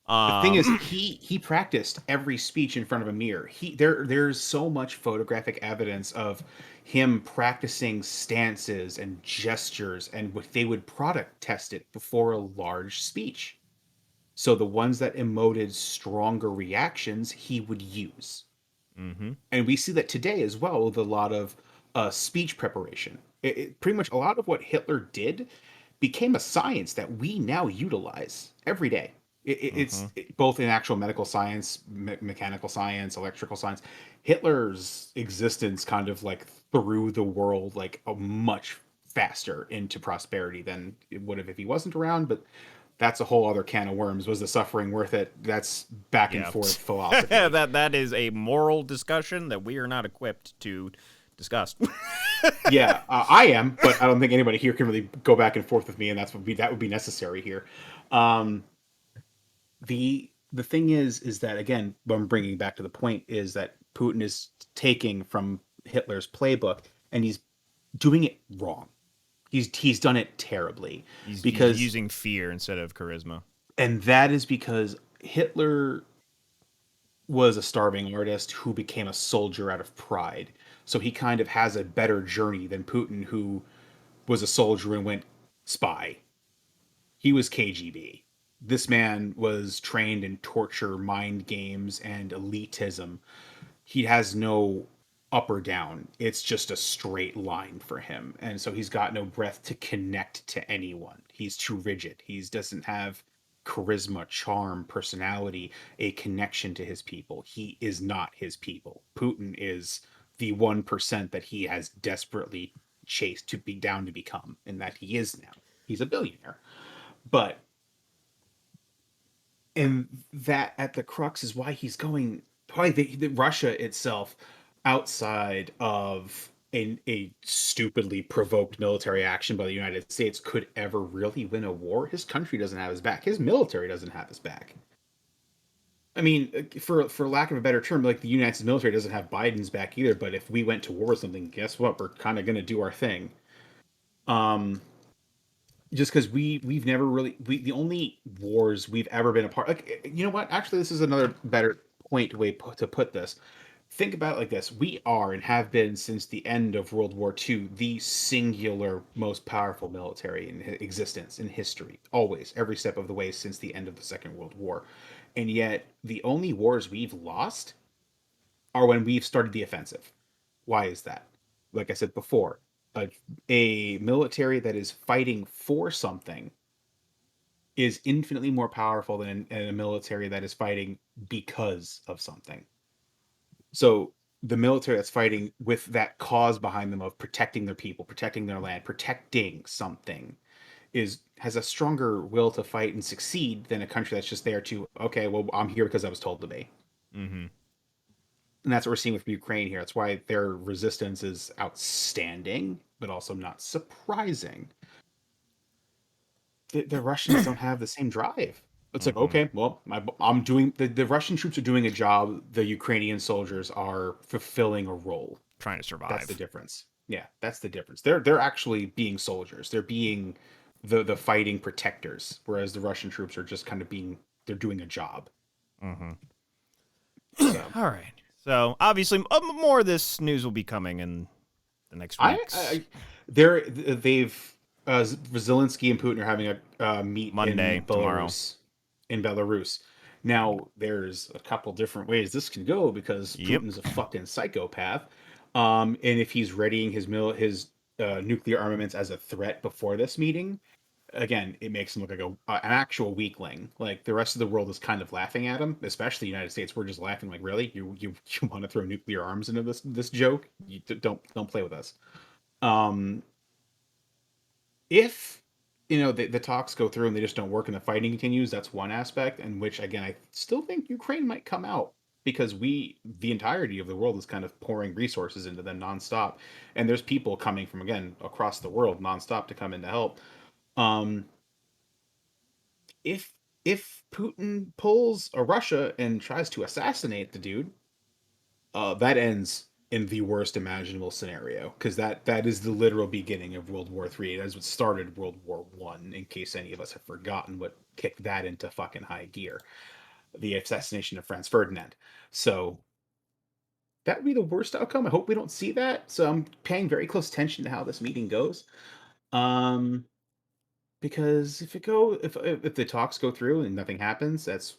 the thing is, he practiced every speech in front of a mirror. There's so much photographic evidence of him practicing stances and gestures, and they would product test it before a large speech. So the ones that emoted stronger reactions, he would use. Mm-hmm. And we see that today as well with a lot of speech preparation. Pretty much a lot of what Hitler did became a science that we now utilize every day. It's both in actual medical science, mechanical science, electrical science. Hitler's existence kind of like threw the world like a much faster into prosperity than it would have if he wasn't around. But that's a whole other can of worms. Was the suffering worth it? That's back and forth philosophy. that is a moral discussion that we are not equipped to discuss. I am, but I don't think anybody here can really go back and forth with me, and that would be necessary here. The thing is that, again, what I'm bringing back to the point is that Putin is taking from Hitler's playbook and he's doing it wrong. He's done it terribly. He's because using fear instead of charisma. And that is because Hitler was a starving artist who became a soldier out of pride. So he kind of has a better journey than Putin, who was a soldier and went spy. He was KGB. This man was trained in torture, mind games, and elitism. He has no up or down. It's just a straight line for him. And so he's got no breath to connect to anyone. He's too rigid. He doesn't have charisma, charm, personality, a connection to his people. He is not his people. Putin is the 1% that he has desperately chased to be down to become, and that he is now. He's a billionaire. But and that at the crux is why he's going, why the Russia itself, outside of a stupidly provoked military action by the United States, could ever really win a war. His country doesn't have his back. His military doesn't have his back. I mean, for lack of a better term, like the United States military doesn't have Biden's back either. But if we went to war with something, guess what? We're kind of going to do our thing. Um, just because we've never really the only wars we've ever been a part. Like, you know what? Actually, this is another better to put this. Think about it like this: we are and have been since the end of World War II the singular most powerful military in existence in history. Always, every step of the way since the end of the Second World War, and yet the only wars we've lost are when we've started the offensive. Why is that? Like I said before, a, a military that is fighting for something is infinitely more powerful than a military that is fighting because of something. So the military that's fighting with that cause behind them of protecting their people, protecting their land, protecting something is has a stronger will to fight and succeed than a country that's just there to, okay, well, I'm here because I was told to be. Mm-hmm. And that's what we're seeing with Ukraine here. That's why their resistance is outstanding, but also not surprising. The Russians don't have the same drive. It's like, Mm-hmm. okay, well, I'm doing the Russian troops are doing a job. The Ukrainian soldiers are fulfilling a role. Trying to That's the survive. difference. Yeah, that's the difference. They're actually being soldiers. They're being the fighting protectors, whereas the Russian troops are just kind of being they're doing a job. Mm-hmm. So All right. So obviously, more of this news will be coming in the next weeks. they've Zelensky and Putin are having a meet Monday, tomorrow. In Belarus. Now there's a couple different ways this can go because Yep. Putin's a fucking psychopath. And if he's readying his nuclear armaments as a threat before this meeting, again, it makes him look like an actual weakling. Like the rest of the world is kind of laughing at him, especially the United States. We're just laughing like, really, you want to throw nuclear arms into this joke? Don't play with us. Um, if the talks go through and they just don't work and the fighting continues, that's one aspect. And which again, I still think Ukraine might come out because the entirety of the world is kind of pouring resources into them nonstop, and there's people coming from again across the world nonstop to come in to help. Um, if if Putin pulls a Russia and tries to assassinate the dude, that ends in the worst imaginable scenario because that is the literal beginning of World War III. That is what started World War One. In case any of us have forgotten what kicked that into fucking high gear, the assassination of Franz Ferdinand. So that would be the worst outcome. I hope we don't see that. So I'm paying very close attention to how this meeting goes. Um, because if the talks go through and nothing happens, that's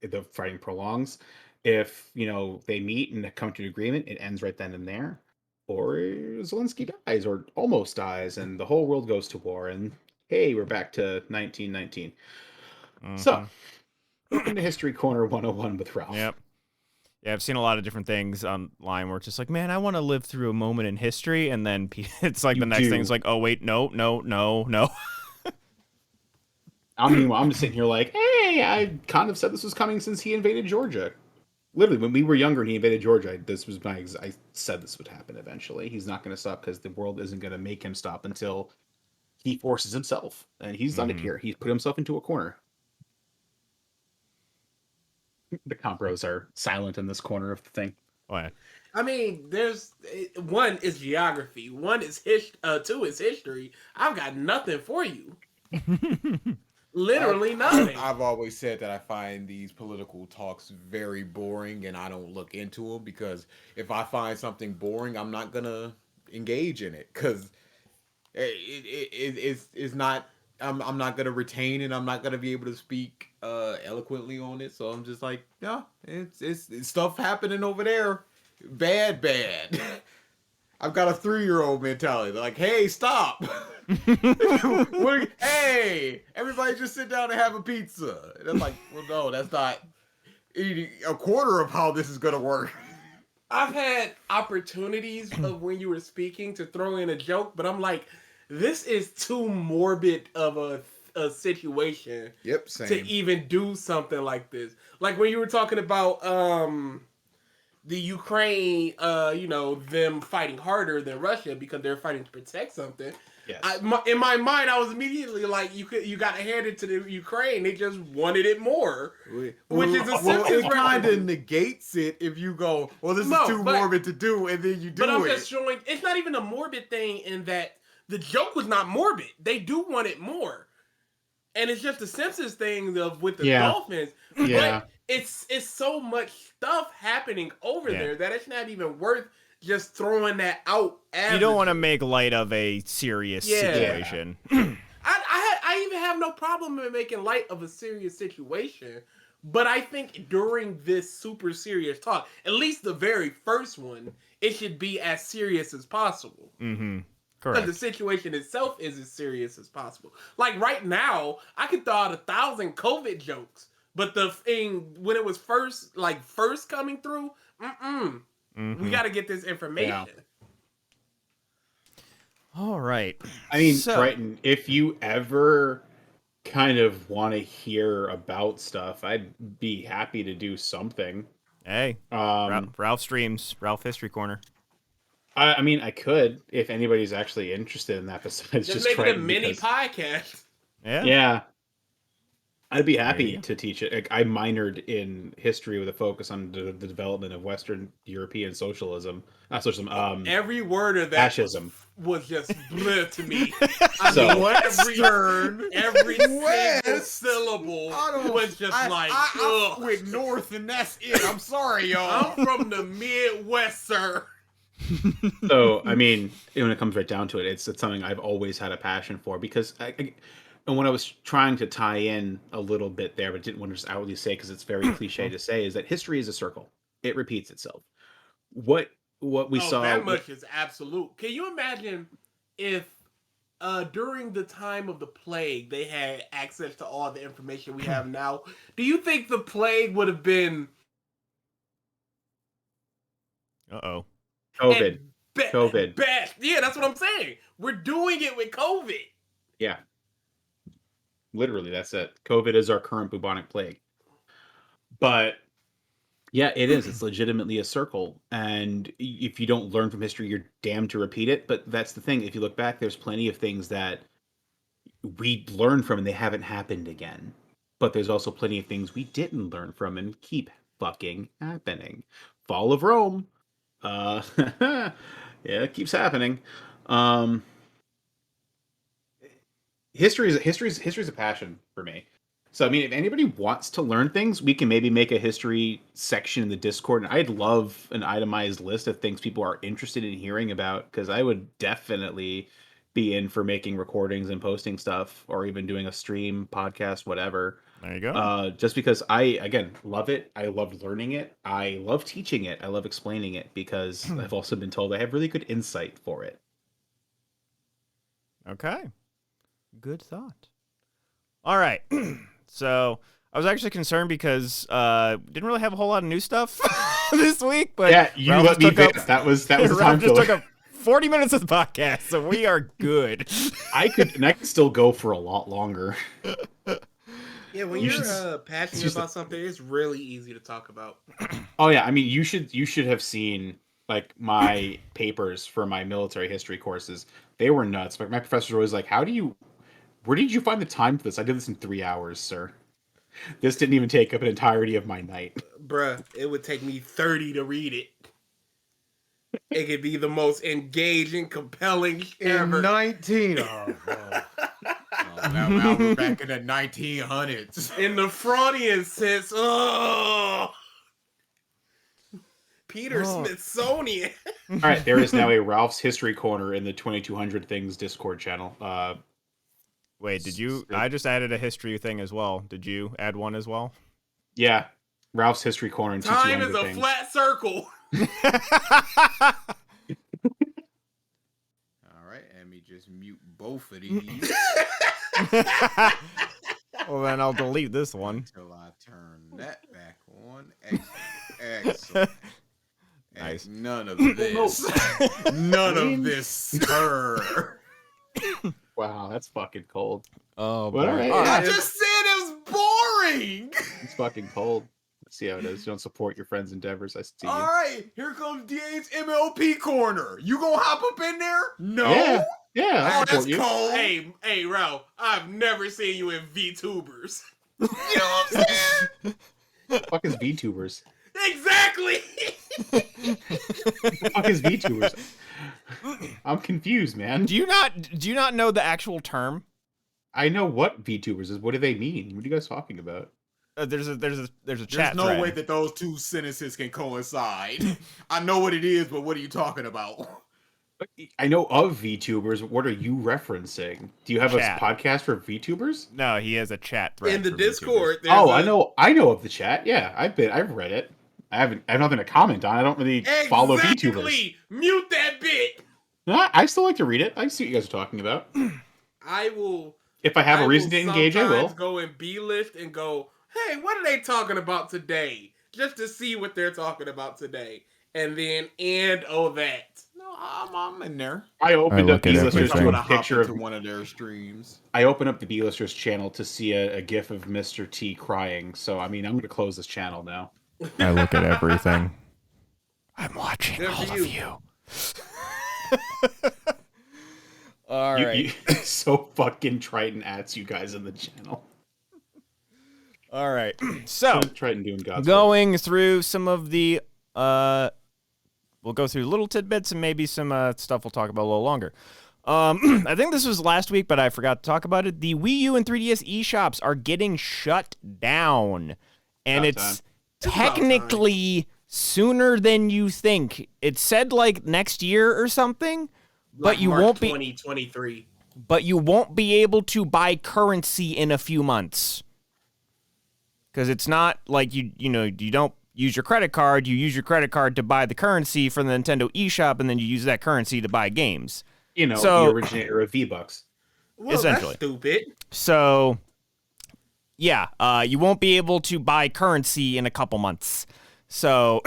the fighting prolongs. If they meet and come to an agreement, it ends right then and there. Or Zelensky dies or almost dies, and the whole world goes to war. And hey, we're back to 1919. So, Mm-hmm. welcome to History Corner 101 with Ralph. Yep. Yeah, I've seen a lot of different things online where it's just like, man, I want to live through a moment in history, and then it's like You the next thing is do. like, oh wait, no, no, no, no. I'm just sitting here like, hey, I kind of said this was coming since he invaded Georgia. Literally, when we were younger and he invaded Georgia, I said this would happen eventually. He's not going to stop because the world isn't going to make him stop until he forces himself, and he's done it Mm-hmm. here. He's put himself into a corner. The compros are silent in this corner of the thing. Oh, yeah. I mean, there's one is geography, two is history. I've got nothing for you. Literally nothing. I've always said that I find these political talks very boring, and I don't look into them because if I find something boring, I'm not gonna engage in it because it's not. I'm not gonna retain it. I'm not gonna be able to speak eloquently on it. So I'm just like, yeah, it's stuff happening over there, bad. I've got a 3-year-old mentality. They're like, hey, stop. Hey, everybody just sit down and have a pizza. And I'm like, well, no, that's not eating a quarter of how this is going to work. I've had opportunities of when you were speaking to throw in a joke, but I'm like, this is too morbid of a situation Yep, to same. even do something like this. Like when you were talking about the Ukraine, them fighting harder than Russia because they're fighting to protect something. Yes. In my mind, I was immediately like, you got to hand it to the Ukraine. They just wanted it more, which is a well, Simpsons it kind of reference. negates it if you go, well, this No, is too but- morbid to do, and then you do But I'm it. just showing it's not even a morbid thing in that the joke was not morbid. They do want it more. And it's just the Simpsons thing with the Yeah. Dolphins. Yeah. But it's so much stuff happening over there that it's not even worth just throwing that out as You don't want to joke. make light of a serious Yeah. situation. I even have no problem in making light of a serious situation. But I think during this super serious talk, at least the very first one, it should be as serious as possible. Mm-hmm. Because Correct. the situation itself is as serious as possible. Like right now, I could throw out 1,000 COVID jokes, but the thing when it was first coming through, we got to get this information. All right. I mean, So- Triton, if you ever kind of want to hear about stuff, I'd be happy to do something. Hey, Ralph streams, Ralph History Corner. I mean, I could if anybody's actually interested in that. Besides Just just make it a Triton, mini because- podcast. Yeah. Yeah, I'd be you happy go. to teach it. Like, I minored in history with a focus on the development of Western European socialism. Not socialism. Every word of that fascism. was just bleh to me. I So- mean, every single West. syllable I was just like, I ugh. went north, and that's it. I'm sorry, y'all. I'm from the Midwest, sir. So, I mean, when it comes right down to it, it's something I've always had a passion for because and when I was trying to tie in a little bit there, but didn't want to just outwardly say because it's very cliche to say, is that history is a circle. It repeats itself. What we saw. That much is absolute. Can you imagine if during the time of the plague they had access to all the information we have now? Do you think the plague would have been Uh-oh. COVID. at COVID. best? Yeah, that's what I'm saying. We're doing it with COVID. Yeah. Literally, that's it. COVID is our current bubonic plague. But yeah, it is. It's legitimately a circle. And if you don't learn from history, you're damned to repeat it. But that's the thing. If you look back, there's plenty of things that we learned from and they haven't happened again. But there's also plenty of things we didn't learn from and keep fucking happening. Fall of Rome. Yeah, it keeps happening. History is a passion for me. So I mean, if anybody wants to learn things, we can maybe make a history section in the Discord, and I'd love an itemized list of things people are interested in hearing about, because I would definitely be in for making recordings and posting stuff, or even doing a stream, podcast, whatever. There you go. Just because I, again, love it. I love learning it. I love teaching it. I love explaining it, because I've also been told I have really good insight for it. Okay. Good thought. All right. So I was actually concerned because didn't really have a whole lot of new stuff this week. But Yeah, you Ralph let me just took vent. That was a Ralph time just took filler. up 40 minutes of the podcast, so we are good. I could still go for a lot longer. Yeah, when You you're should- passionate just- about something, it's really easy to talk about. Oh yeah, I mean, you should have seen like my papers for my military history courses. They were nuts. Like, my professor was like, where did you find the time for this? I did this in 3 hours, sir. This didn't even take up an entirety of my night. Bruh, it would take me 30 to read it. It could be the most engaging, compelling In ever. 19. Oh, now we're back in the 1900s. In the Freudian sense, oh, Peter Oh. Smithsonian. All right, there is now a Ralph's History Corner in the 2200 Things Discord channel. Wait, did you? I just added a history thing as well. Did you add one as well? Yeah, Ralph's History Corner in Time 2200 is a Things. flat circle. All right, let me just mute both of these Well, then I'll delete this one. until I turn that back on. Excellent. Nice. None of this. None of this, sir. Wow, that's fucking cold. Oh, Well, boy. all right. All I right. just said it was boring. It's fucking cold. Let's see how it is. You don't support your friends' endeavors. I see you. All right, here comes DA's MLP corner. You gonna hop up in there? No. Yeah. Yeah, I'll Oh, that's support you. cold. Hey, Ralph, I've never seen you in VTubers. You know what I'm saying? Fuck is VTubers? Exactly. The fuck is VTubers? I'm confused, man. Do you not know the actual term? I know what VTubers is. What do they mean? What are you guys talking about? There's a chat There's no thread. way that those two sentences can coincide. I know what it is, but what are you talking about? I know of VTubers. What are you referencing? Do you have Chat. a podcast for VTubers? No, he has a chat thread In the for Discord, VTubers. there's Oh, a- I know of the chat. Yeah, I've read it. I have nothing to comment on. I don't really follow VTubers. Exactly. Mute that bit. No, I still like to read it. I see what you guys are talking about. I will. If I have a I reason will to engage, I will. sometimes go in B list and go, hey, what are they talking about today? Just to see what they're talking about today, and then end that. No, I'm in there. I opened I up look at B-listers everything. I'm to gonna a hop picture into of. one of their streams. I opened up the B-listers channel to see a gif of Mr. T crying. So I mean, I'm going to close this channel now. I look at everything. I'm watching Good all for of you. you. All right. You so fucking Triton ats you guys in the channel. All right. So, Triton doing God's work. going through some of the we'll go through little tidbits and maybe some stuff we'll talk about a little longer. I think this was last week, but I forgot to talk about it. The Wii U and 3DS eShops are getting shut down, and About it's time. technically sooner than you think. It said like next year or something, but you March won't be 2023. but you won't be able to buy currency in a few months. Because it's not like you don't use your credit card. You use your credit card to buy the currency from the Nintendo eShop, and then you use that currency to buy games. You know, So- the originator of V-Bucks. Well, Essentially. that's stupid. So, yeah, you won't be able to buy currency in a couple months. So,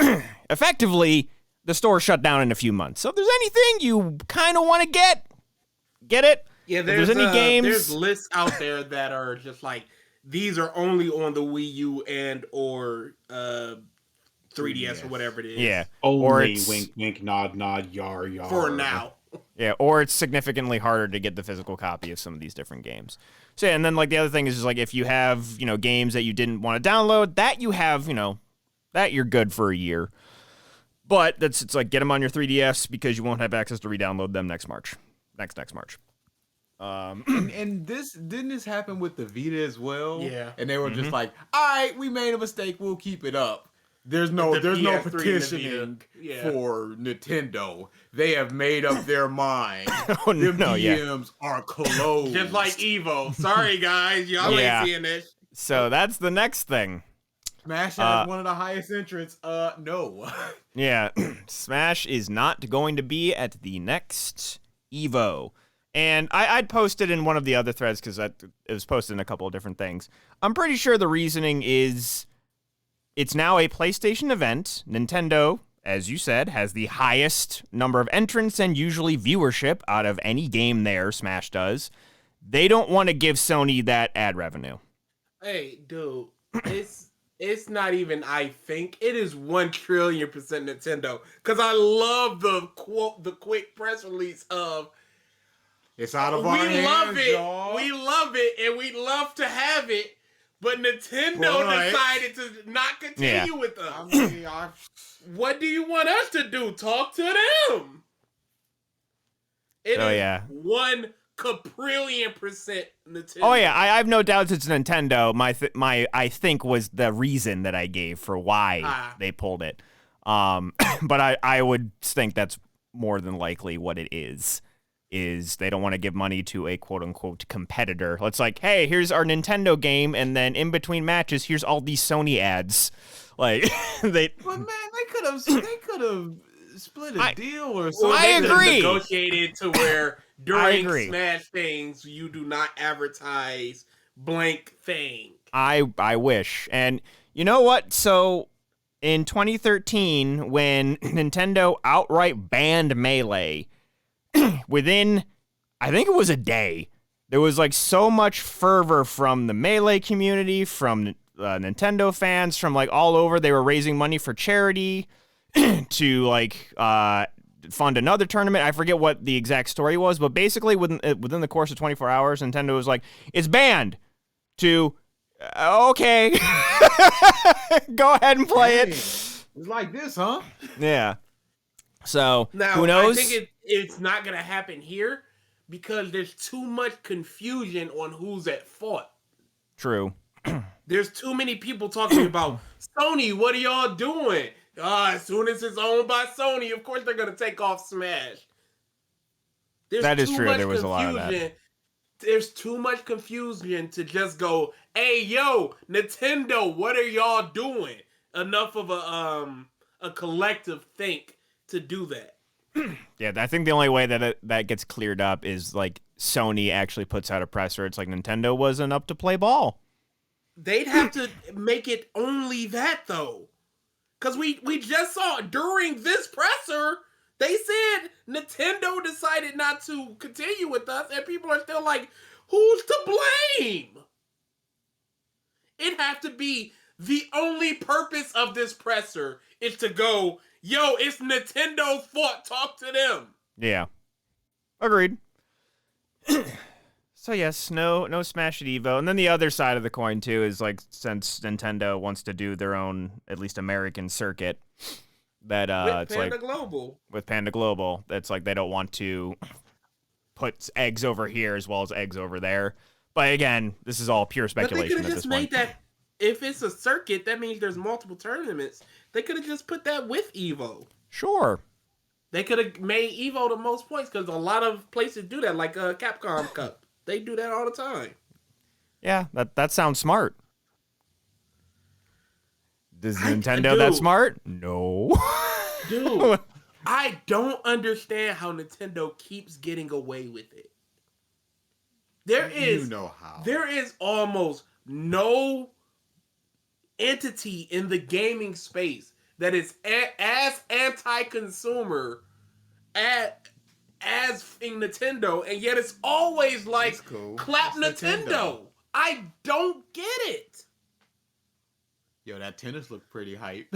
effectively, the store shut down in a few months. So, if there's anything you kind of want to get it. Yeah, If there's there's any games, There's lists out there that are just like these are only on the Wii U and or 3DS or whatever it is. yeah, or Only it's, wink, wink, nod, nod, yar, yar. For now. yeah, or it's significantly harder to get the physical copy of some of these different games. So, yeah, and then like the other thing is just like if you have games that you didn't want to download, that you have that you're good for a year. But it's like get them on your 3DS because you won't have access to re-download them next March. Next March. And didn't this happen with the Vita as well? Yeah. And they were just like, all right, we made a mistake, we'll keep it up. There's no The PS3 and the petitioning Vita. Yeah. for Nintendo. They have made up their mind. Oh, Them no, yeah. DMs are closed. Just like Evo. Sorry guys, y'all Yeah. ain't seeing this. So that's the next thing. Smash has one of the highest entrants. No. Yeah, Smash is not going to be at the next Evo. And I'd posted in one of the other threads because it was posted in a couple of different things. I'm pretty sure the reasoning is it's now a PlayStation event. Nintendo, as you said, has the highest number of entrants and usually viewership out of any game there, Smash does. They don't want to give Sony that ad revenue. Hey, dude, it's not even I think. It is 1 trillion % Nintendo. Cause I love the quick press release of It's out of we our hands, love it. y'all. We love it, and we love to have it. But Nintendo But- decided to not continue Yeah. with us. I mean, What do you want us to do? Talk to them. It Oh, is yeah. 1 quadrillion % Nintendo. Oh yeah, I have no doubts it's Nintendo. My I think was the reason that I gave for why they pulled it. But I would think that's more than likely what it is they don't want to give money to a quote unquote competitor. It's like, hey, here's our Nintendo game, and then in between matches, here's all these Sony ads. Like they. But man, they could have split a deal or Well, something. I they could've agree. Negotiated to where I during agree. Smash things you do not advertise blank thing. I wish. And you know what? So in 2013, when Nintendo outright banned Melee, within, I think it was a day, there was like so much fervor from the Melee community, from Nintendo fans, from like all over. They were raising money for charity to like fund another tournament. I forget what the exact story was, but basically within the course of 24 hours, Nintendo was like, it's banned, to, okay, go ahead and play it. It's like this, huh? Yeah. So, Now, who knows? I think it's not going to happen here because there's too much confusion on who's at fault. True. There's too many people talking about Sony, what are y'all doing? As soon as it's owned by Sony, of course they're going to take off Smash. That is true. There was a lot of that. There's too much confusion to just go, hey, yo, Nintendo, what are y'all doing? Enough of a collective think to do that. Yeah, I think the only way that that gets cleared up is like Sony actually puts out a presser. It's like Nintendo wasn't up to play ball. They'd have to make it only that, though. Because we just saw during this presser, they said Nintendo decided not to continue with us, and people are still like, who's to blame? It'd have to be the only purpose of this presser is to go, yo, it's Nintendo's fault. Talk to them. Yeah. Agreed. So yes, no Smash at Evo. And then the other side of the coin too is like, since Nintendo wants to do their own, at least American circuit, that With it's Panda like Global. with Panda Global, that's like they don't want to put eggs over here as well as eggs over there. But again, this is all pure But they speculation could at have this just point. made that, if it's a circuit, that means there's multiple tournaments. They could have just put that with Evo. Sure. They could have made Evo the most points because a lot of places do that, like Capcom Cup. They do that all the time. Yeah, that sounds smart. Does Nintendo dude. that smart? No. Dude, I don't understand how Nintendo keeps getting away with it. There is almost no entity in the gaming space that is as anti-consumer as in Nintendo, and yet it's always like, cool. clap It's Nintendo. I don't get it. Yo, that tennis looked pretty hype.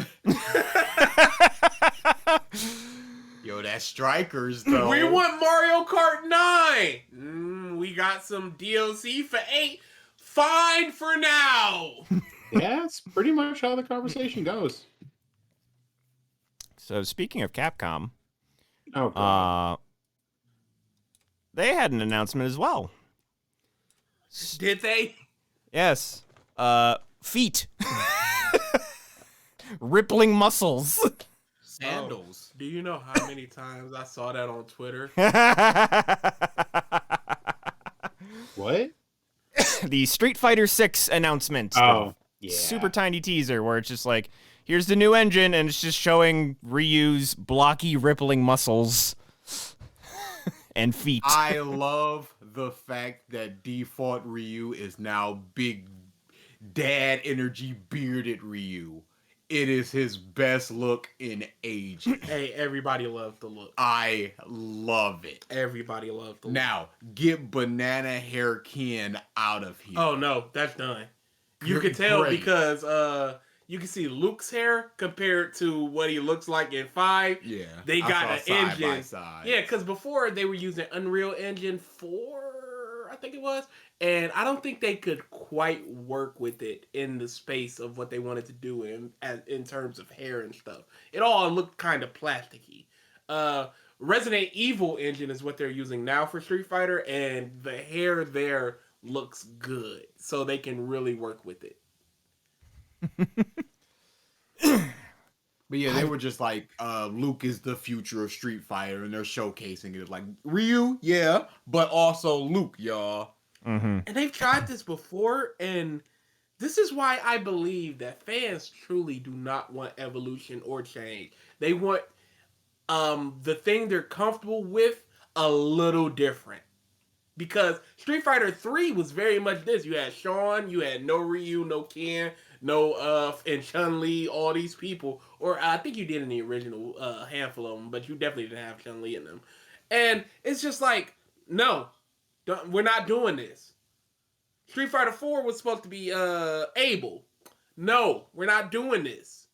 Yo, that strikers though. We want Mario Kart 9. We got some DLC for 8. Fine for now. Yeah, it's pretty much how the conversation goes. So speaking of Capcom, Oh, God. they had an announcement as well. Did they? Yes. Feet. Rippling muscles. Sandals. Do you know how many times I saw that on Twitter? What? The Street Fighter 6 announcement. Oh, yeah. Super tiny teaser where it's just like, here's the new engine, and it's just showing Ryu's blocky, rippling muscles and feet. I love the fact that default Ryu is now big dad energy bearded Ryu. It is his best look in ages. Hey, everybody loved the look. I love it. Everybody loved the look. Now, get banana hair Ken out of here. Oh, no, that's done. You can tell Great. because you can see Luke's hair compared to what he looks like in 5. Yeah. They I got saw an side by engine. side. Yeah, because before they were using Unreal Engine 4, I think it was. And I don't think they could quite work with it in the space of what they wanted to do in terms of hair and stuff. It all looked kind of plasticky. Resident Evil engine is what they're using now for Street Fighter, and the hair there looks good. So they can really work with it. But yeah, they were just like, Luke is the future of Street Fighter, and they're showcasing it. Like, Ryu, yeah, but also Luke, y'all. Mm-hmm. And they've tried this before, and this is why I believe that fans truly do not want evolution or change. They want the thing they're comfortable with a little different. Because Street Fighter 3 was very much this. You had Sean, you had no Ryu, no Ken, no and Chun-Li, all these people. Or I think you did in the original handful of them, but you definitely didn't have Chun-Li in them. And it's just like, no, we're not doing this. Street Fighter 4 was supposed to be Abel. No, we're not doing this.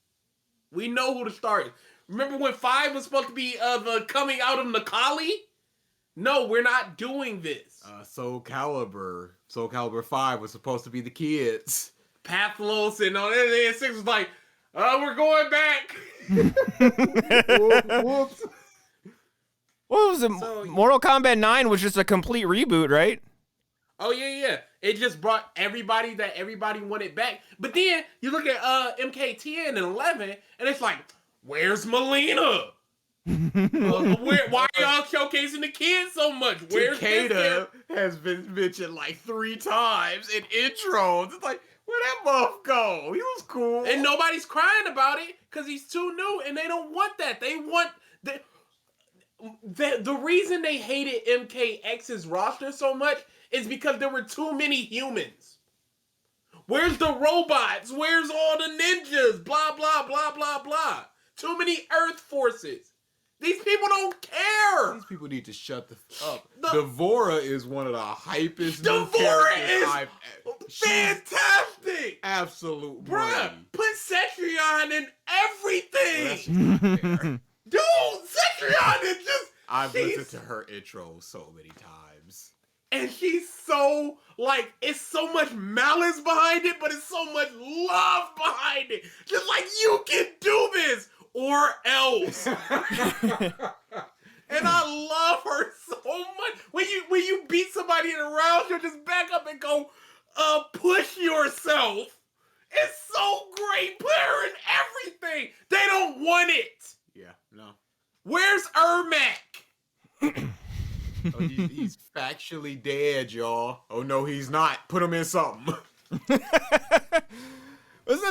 We know who to start. Remember when 5 was supposed to be the coming out of Nakali? No, we're not doing this. Soul Calibur 5 was supposed to be the kids. Pathlos and all that. And 6 was like, we're going back. Whoops. What was it? So- Mortal Kombat 9 was just a complete reboot, right? Oh, yeah. It just brought everybody that everybody wanted back. But then you look at MK10 and 11, and it's like, where's Melina? Why are y'all showcasing the kids so much? Where's Takeda has been mentioned like 3 times in intros. It's like, where'd that buff go? He was cool. And nobody's crying about it because he's too new, and they don't want that. They want the reason they hated MKX's roster so much is because there were too many humans. Where's the robots? Where's all the ninjas? Blah, blah, blah, blah, blah. Too many Earth forces. These people don't care. These people need to shut the up. Devora is one of the hypest new Devora characters is fantastic. Absolute Bruh, brain. put Cetrion in everything. That's just not fair. Dude, Cetrion is just... I've listened to her intro so many times. And she's so, like, it's so much malice behind it, but it's so much love behind it. Just like, you can do this, or else. And I love her so much. When you beat somebody in a round, she'll just back up and go, push yourself. It's so great. Put her in everything. They don't want it. Yeah, no. Where's Ermac? Oh, he's factually dead, y'all. Oh no, he's not. Put him in something. Wasn't that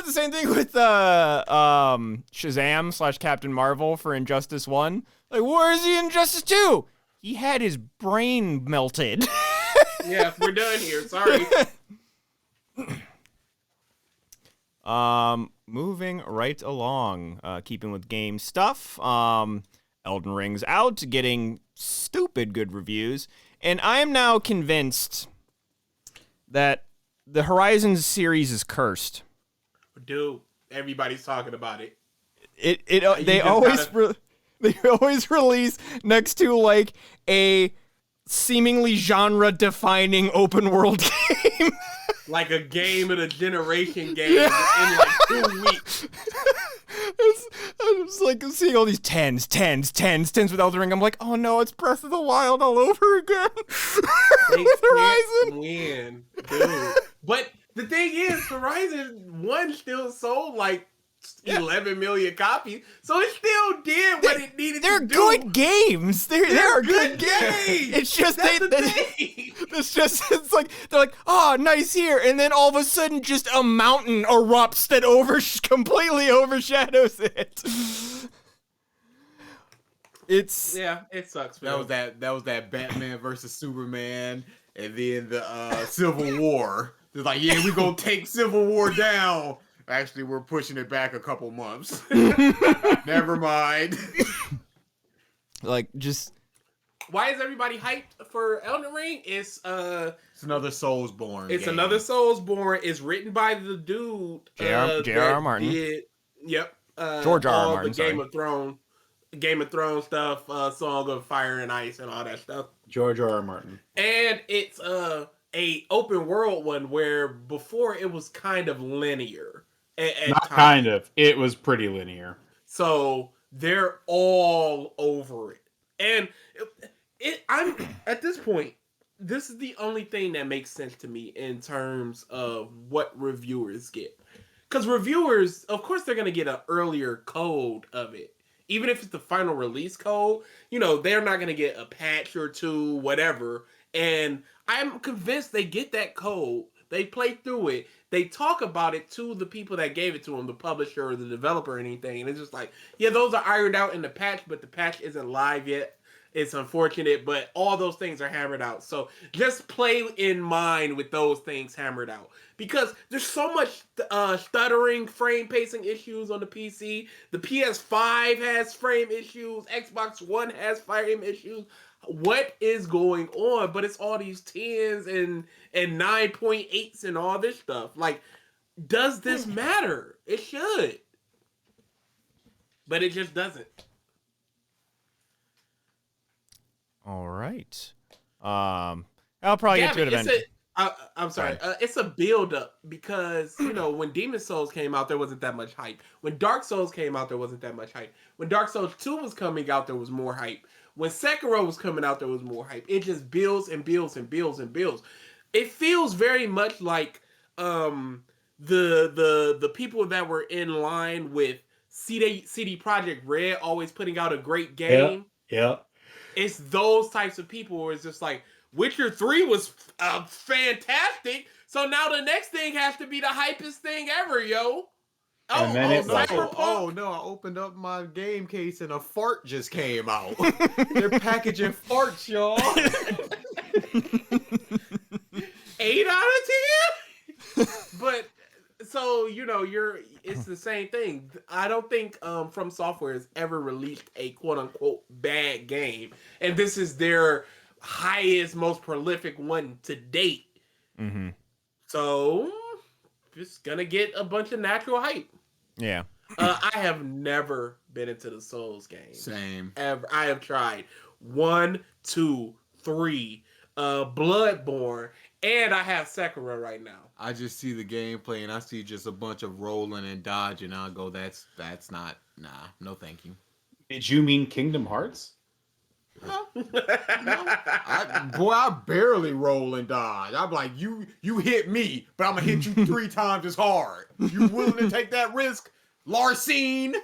the same thing with Shazam / Captain Marvel for Injustice 1? Like, where is he in Injustice 2? He had his brain melted. Yeah, we're done here. Sorry. Moving right along, keeping with game stuff. Elden Ring's out, getting stupid good reviews, and I am now convinced that the Horizon series is cursed. Dude, everybody's talking about it. They always release next to like a seemingly genre-defining open world game. Like a game of the generation game in like 2 weeks. I'm just like seeing all these tens with Elden Ring. I'm like, oh no, it's Breath of the Wild all over again. They With can't Horizon. win, dude. But the thing is, Horizon 1 still sold like 11 million copies, so it still did what it needed They're to do. good games. They're good games. It's just That's the thing. it's like they're like, oh, nice here, and then all of a sudden, just a mountain erupts that completely overshadows it. It's Yeah, it sucks. That was that Batman versus Superman, and then the Civil War. It's like, yeah, we gonna take Civil War down. Actually, we're pushing it back a couple months. Never mind. like just Why is everybody hyped for Elden Ring? It's another Soulsborne. It's game. another Soulsborne. It's written by the dude J.R.R. that Martin. Yep. George R. R. all Martin, the sorry. Game of Thrones stuff, Song of Fire and Ice, and all that stuff. George R. R. Martin. And it's a open world one where before it was kind of linear. At Not times. kind of. It was pretty linear. So they're all over it. And I'm at this point, this is the only thing that makes sense to me in terms of what reviewers get. Because reviewers, of course, they're going to get an earlier code of it. Even if it's the final release code, they're not going to get a patch or two, whatever. And I'm convinced they get that code. They play through it. They talk about it to the people that gave it to them, the publisher or the developer or anything. And it's just like, yeah, those are ironed out in the patch, but the patch isn't live yet. It's unfortunate, but all those things are hammered out. So just play in mind with those things hammered out. Because there's so much stuttering, frame pacing issues on the PC. The PS5 has frame issues. Xbox One has frame issues. What is going on? But it's all these 10s and 9.8s and all this stuff. Like, does this matter? It should. but it just doesn't. All right. I'll probably get to it Gavin, eventually. I'm sorry. It's a build up because when Demon Souls came out, there wasn't that much hype. When Dark Souls came out, there wasn't that much hype. When Dark Souls 2 was coming out, there was more hype. When Sekiro was coming out, there was more hype. It just builds and builds and builds and builds. It feels very much like the people that were in line with CD Projekt Red always putting out a great game. Yeah. It's those types of people where it's just like Witcher 3 was fantastic, so now the next thing has to be the hypest thing ever, yo. Oh no! I opened up my game case and a fart just came out. They're packaging farts, y'all. 8 out of 10. But so it's the same thing. I don't think From Software has ever released a quote unquote bad game, and this is their highest, most prolific one to date. Mm-hmm. So just gonna get a bunch of natural hype. Yeah. I have never been into the Souls game. Same. Ever. I have tried 1, 2, 3, Bloodborne, and I have Sekiro right now. I just see the gameplay and I see just a bunch of rolling and dodging. I'll go, that's not, no thank you. Did you mean Kingdom Hearts? No. I barely roll and dodge. I'm like, you hit me, but I'm gonna hit you 3 times as hard. You willing to take that risk, Larcene?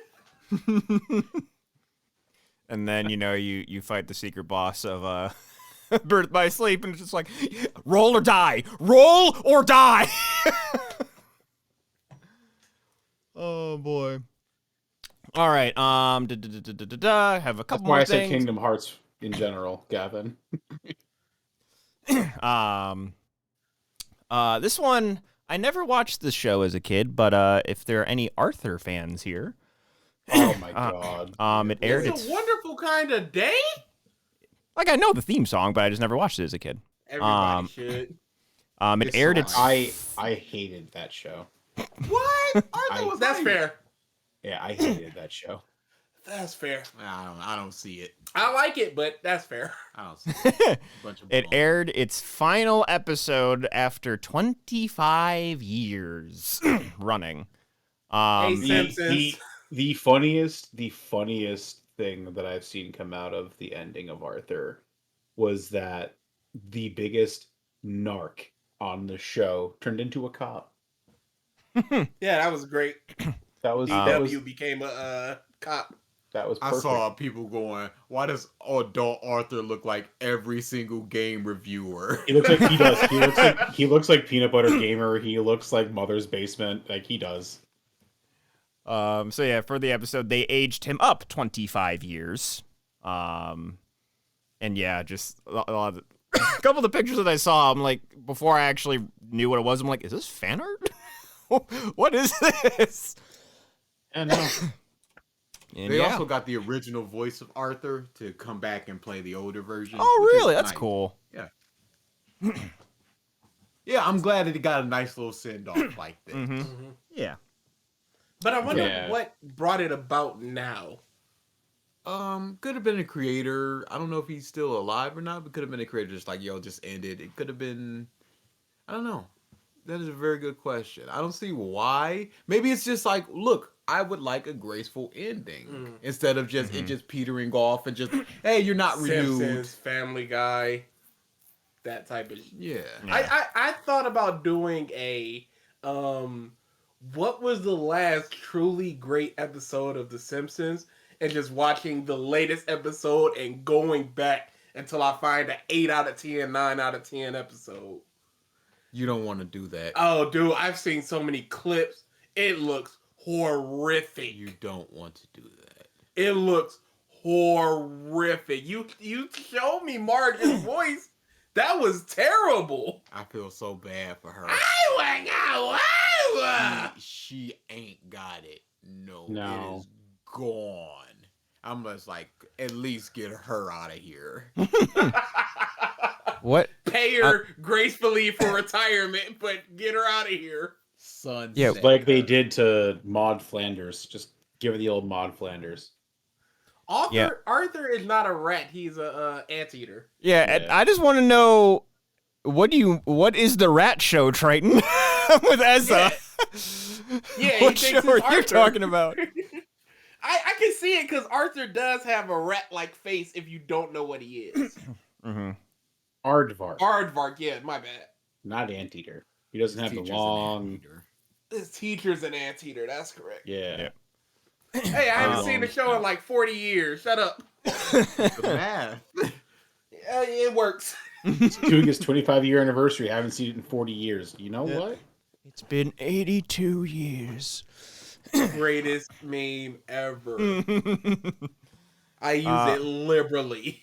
And then you fight the secret boss of Birth by Sleep, and it's just like, roll or die, roll or die. Oh boy. All right. Have a couple That's more why I things. said Kingdom Hearts in general, Gavin. This one, I never watched this show as a kid, but if there are any Arthur fans here, Oh my god. it aired. It's a wonderful kind of day. Like, I know the theme song, but I just never watched it as a kid. Everybody should. It aired its. I hated that show. What? Arthur was That's hype. fair. Yeah, I hated that show. That's fair. I don't see it. I like it, but that's fair. I don't see it. Bunch of It bull. aired its final episode after 25 years running. Hey, The, Simpsons. the funniest thing that I've seen come out of the ending of Arthur was that the biggest narc on the show turned into a cop. Yeah, that was great. That was DW became a cop. that was I perfect. saw people going, why does adult Arthur look like every single game reviewer? He looks like he does. He looks like Peanut Butter Gamer. He looks like Mother's Basement. Like he does. So yeah, for the episode, they aged him up 25 years. And yeah, just a lot of a couple of the pictures that I saw, I'm like, before I actually knew what it was, I'm like, is this fan art? What is this? I know. And They yeah. also got the original voice of Arthur to come back and play the older version. Oh, which is really? That's nice. cool. Yeah, I'm glad that he got a nice little send off like this. Mm-hmm. Yeah. But I wonder Yeah. what brought it about now. Could have been a creator. I don't know if he's still alive or not, but could have been a creator just like, yo, just ended. It could have been, I don't know. That is a very good question. I don't see why. Maybe it's just like, look, I would like a graceful ending instead of just it just petering off and just, hey, you're not renewed. Simpsons, Family Guy, that type of. Yeah. I thought about doing a what was the last truly great episode of The Simpsons, and just watching the latest episode and going back until I find an 8 out of 10, 9 out of 10 episode. You don't want to do that. Oh, dude, I've seen so many clips. It looks horrific. You don't want to do that. It looks horrific. You showed me Marge's voice. That was terrible. I feel so bad for her. She ain't got it. No. No. It is gone. I'm just like, at least get her out of here. What? Pay her gracefully for retirement, but get her out of here. Son. Yeah, Like they did to Maud Flanders. Just Give her the old Maud Flanders. Arthur is not a rat. He's a anteater. Yeah, Yeah. and I just want to know what is the rat show, Triton? With Ezza. Yeah, What he show thinks are it's you Arthur. talking about? I can see it because Arthur does have a rat-like face if you don't know what he is. Mm-hmm. Aardvark. Aardvark, yeah, my bad. Not Anteater. He doesn't have the Teacher's an long. anteater. His teacher's an anteater, that's correct. Yeah. Yep. Hey, I haven't seen the show in like 40 years. Shut up. The math. Yeah, it works. It's doing his 25-year anniversary. I haven't seen it in 40 years. You know what? It's been 82 years. Greatest meme ever. I use it liberally.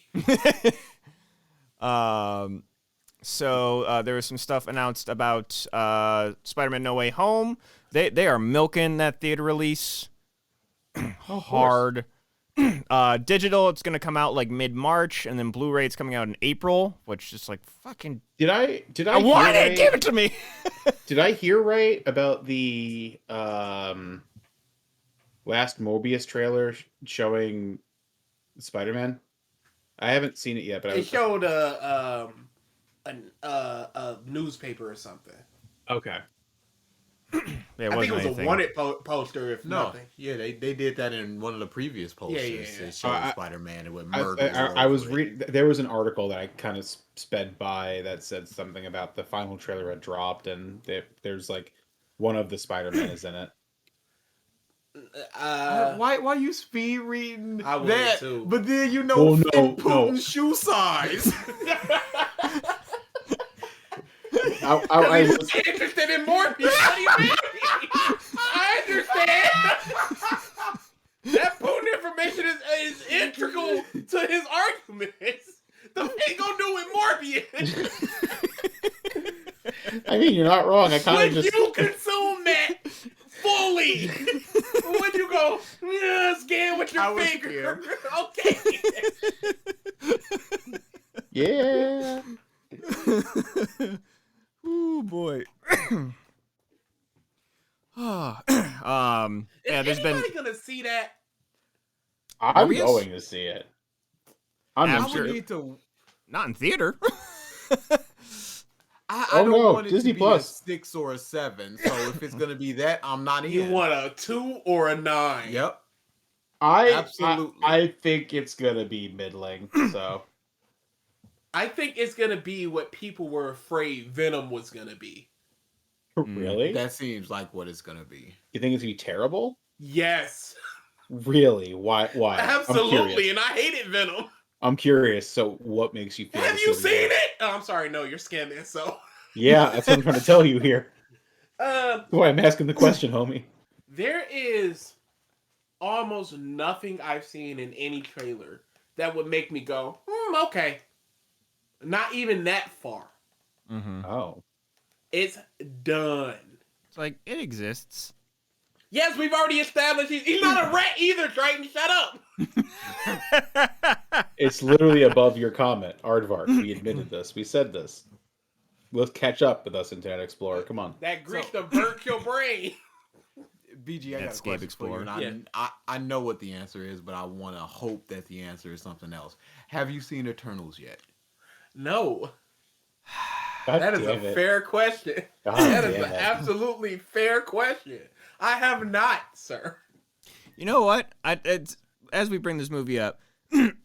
So there was some stuff announced about Spider-Man No Way Home. They are milking that theater release hard. Digital, it's gonna come out like mid-March, and then Blu-ray it's coming out in April, which is like fucking. Did I Why hear did right? they give it to me? Did I hear right about the last Mobius trailer showing Spider-Man? I haven't seen it yet, but It showed a newspaper or something. okay. There I think it was anything. a wanted poster, if No, nothing. yeah, they did that in one of the previous posters. Yeah. It showed I- Spider-Man and with murder. I was reading. There was an article that I kind of sped by that said something about the final trailer had dropped, and there's like one of the Spider-Man is in it. Why you speed reading I would that? too. But then you Well, know no, Putin's shoe size. I He's was, interested in Morbius. What do you mean? I understand. That Putin information is integral to his arguments. The thing gonna do with Morbius? I mean, you're not wrong. I kind When of just. you consume that fully, when you go, scan with I your was finger. Okay. Yeah. Ooh boy. Yeah, there's Is been. anybody gonna see that? I'm Morbius? going to see it. I'm I'm I sure- would need to. Not in theater. I Oh, don't no, want it Disney to be Plus. a 6 or a 7. So if it's gonna be that, I'm not in. You want a 2 or a 9? Yep. I Absolutely. I think it's gonna be middling. So I think it's gonna be what people were afraid Venom was gonna be. really, That seems like what it's gonna be. you think it's gonna be terrible? Yes, Really? Why? Why? I'm absolutely. curious. And I hated Venom. I'm curious. So, what makes you feel? Have this you is seen good? it? Oh, I'm sorry, no, you're scamming. So, Yeah, that's what I'm trying to tell you here. uh, That's why I'm asking the question, homie. there is almost nothing I've seen in any trailer that would make me go, okay. Not even that far. Mm-hmm. Oh, It's done. It's like it exists. Yes, we've already established he's not a rat either, Triton. Shut up. it's literally above your comment, Aardvark. We admitted this. We said this. Let's catch up with us, Internet Explorer. Come on. That grease to burnt your brain. BG, I got a Netscape question Explorer. for you. And I know what the answer is, but I want to hope that the answer is something else. Have you seen Eternals yet? No. God That is damn a it. fair question. God That is damn an it. absolutely fair question. I have not, sir. You know what? As we bring this movie up,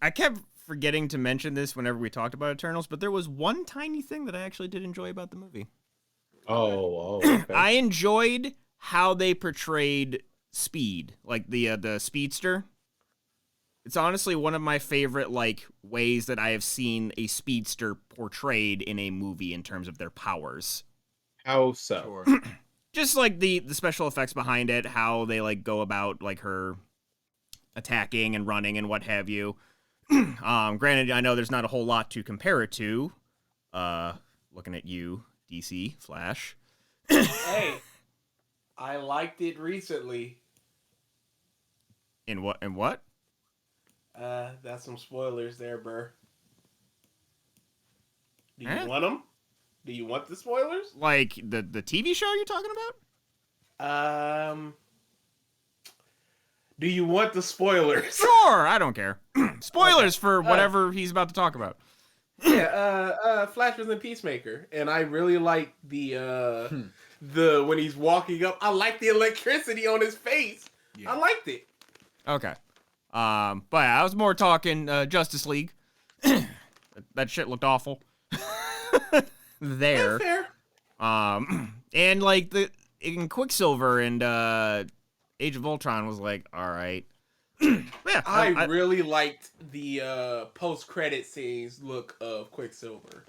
I kept forgetting to mention this whenever we talked about Eternals, but there was one tiny thing that I actually did enjoy about the movie. Oh, okay. I enjoyed how they portrayed Speed, like the speedster. It's honestly one of my favorite ways that I have seen a speedster portrayed in a movie in terms of their powers. How so? Sure. Just like the special effects behind it, how they go about her attacking and running and what have you. Granted, I know there's not a whole lot to compare it to. Looking at you, DC, Flash. Hey, I liked it recently. In what? That's some spoilers there, Burr. Do you Huh? want them? Do you want the spoilers? Like the TV show you're talking about? Do you want the spoilers? Sure, I don't care. Spoilers for whatever he's about to talk about. Yeah, Flash was in Peacemaker, and I really like the when he's walking up. I like the electricity on his face. Yeah. I liked it. Okay. But yeah, I was more talking Justice League. That shit looked awful. There. That's fair. And like in Quicksilver and Age of Ultron was like, all right. Yeah, I really liked the post-credit scenes look of Quicksilver.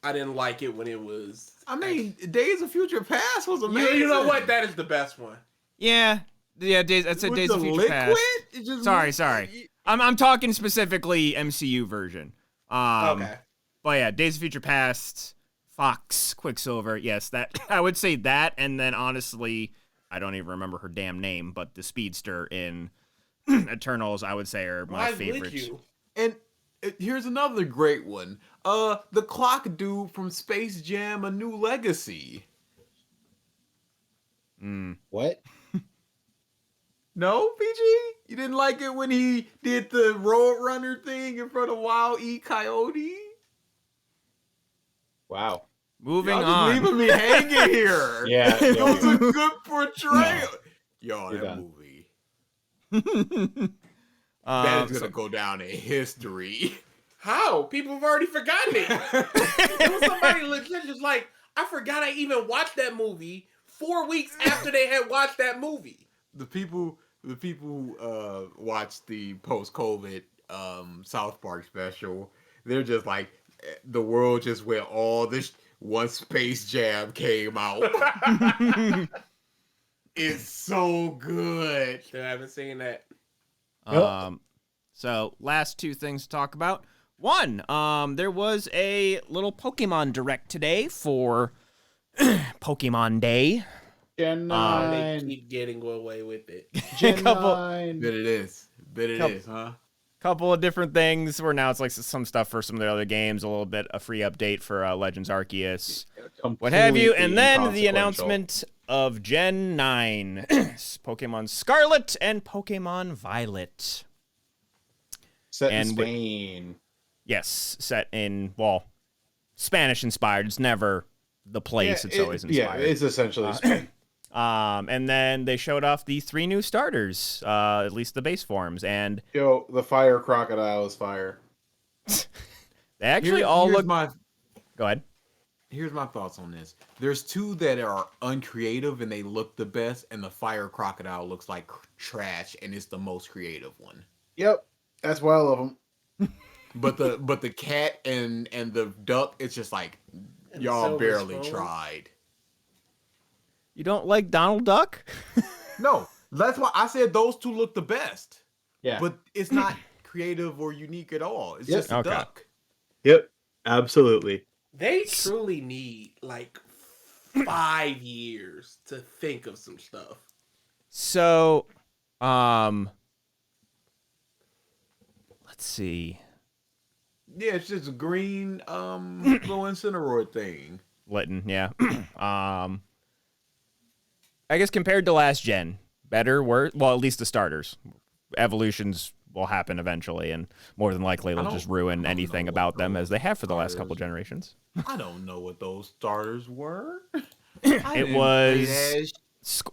I didn't like it when it was. I mean, Days of Future Past was amazing. You know what? That is the best one. yeah. Days. I said With Days the of Future liquid? Past. It just Sorry. I'm talking specifically MCU version. Okay. But yeah, Days of Future Past, Fox, Quicksilver. Yes, that I would say that, and then honestly, I don't even remember her damn name, but the speedster in Eternals, I would say, are my Why favorites. would you? And here's another great one. The clock dude from Space Jam: A New Legacy. What? No, PG? You didn't like it when he did the Road Runner thing in front of Wild E. Coyote? Wow. Moving Y'all on. just leaving me hanging here. Yeah, It yeah, was we a good portrayal. Yo, You're that done. movie. That is So- gonna go down in history. How? People have already forgotten it. There was somebody legit just like, I forgot I even watched that movie 4 weeks after they had watched that movie. the people who watched the post-COVID South Park special, they're just like, the world just went all this once Space Jam came out. It's so good. Still haven't seen that. So last two things to talk about. One, there was a little Pokemon Direct today for Pokemon Day. Gen They 9. keep getting away with it. Gen Couple- 9. Bet it is. Bet it Couple- is, huh? Couple of different things where now it's like some stuff for some of the other games, a little bit a free update for Legends Arceus, what have you, and then the Inconsequential. announcement of Gen 9, Pokemon Scarlet and Pokemon Violet. Set in and with- Spain. Yes, set in, well, Spanish inspired. It's never the place, it's always inspired. Yeah, it's essentially Spain. And then they showed off the 3 new starters, at least the base forms, and Yo, the fire crocodile is fire. they actually all look. Go ahead. Here's my thoughts on this. There's 2 that are uncreative and they look the best, and the fire crocodile looks like trash and it's the most creative one. Yep, that's why I love them. But the cat and the duck, it's just like And y'all Silver barely Spoon. tried. You don't like Donald Duck? No, that's why I said those 2 look the best. Yeah. But it's not creative or unique at all. It's Yep. just a Okay. duck. Yep, absolutely. They truly need like 5 years to think of some stuff. So, let's see. Yeah, it's just a green little Incineroar thing. Litton, yeah. I guess compared to last gen, better, worse. Well, at least the starters. Evolutions will happen eventually, and more than likely they'll just ruin anything know about what them as they have for the last starters- couple generations. I don't know what those starters were. It was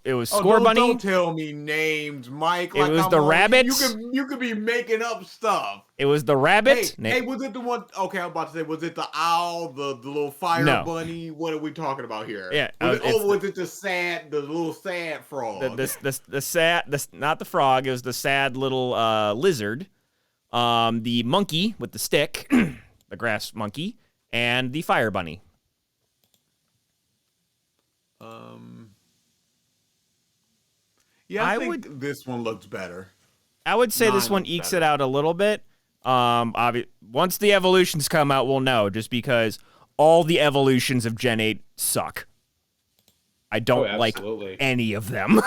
it was Oh, Score don't, Bunny. Don't tell me names, Mike. It was I'm the on- rabbit. You could be making up stuff. It was the rabbit. Hey, was it the one? Okay, I'm about to say, was it the owl, the little fire No. bunny? What are we talking about here? Yeah, Was it, it's was it the little sad frog? the sad, not the frog. It was the sad little lizard. The monkey with the stick, the grass monkey, and the fire bunny. Yeah, I I think this one looks better. I would say this Mine one looks ekes better. it out a little bit. Once the evolutions come out, we'll know. Just because all the evolutions of Gen 8 suck. I don't like absolutely. any of them.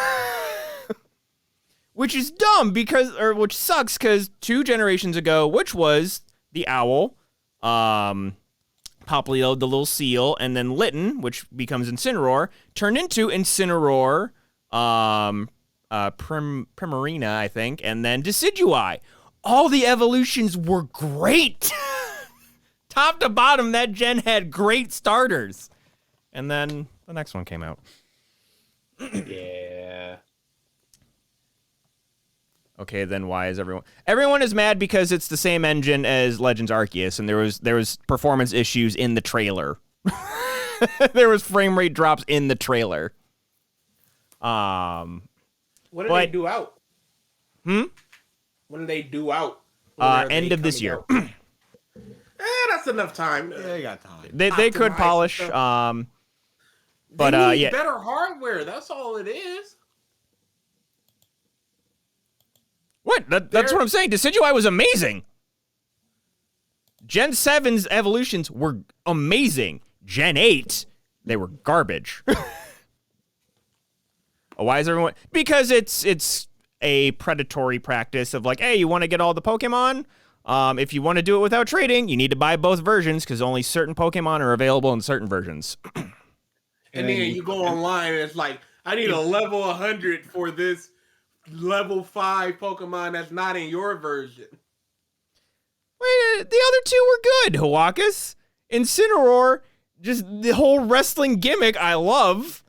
Which is dumb which sucks because 2 generations ago, which was the owl, Poplio, the little seal, and then Litten, which becomes Incineroar, turned into Incineroar, Primarina, I think, and then Decidueye. All the evolutions were great. Top to bottom, that gen had great starters. And then the next one came out. Yeah. Okay, then why is everyone is mad because it's the same engine as Legends Arceus, and there was performance issues in the trailer. There was frame rate drops in the trailer. What did they do out? When did they do out? End of this year. That's enough time. Yeah, they got time. They could polish. But they need yeah, better hardware. That's all it is. What? That's what I'm saying. Decidueye was amazing. Gen 7's evolutions were amazing. Gen 8, they were garbage. Why is everyone? Because it's a predatory practice of like, hey, you want to get all the Pokemon? If you want to do it without trading, you need to buy both versions because only certain Pokemon are available in certain versions. And then you go online and it's like, I need a level 100 for this level 5 Pokemon that's not in your version. Wait, the other two were good, Hawakas. Incineroar, just the whole wrestling gimmick I love.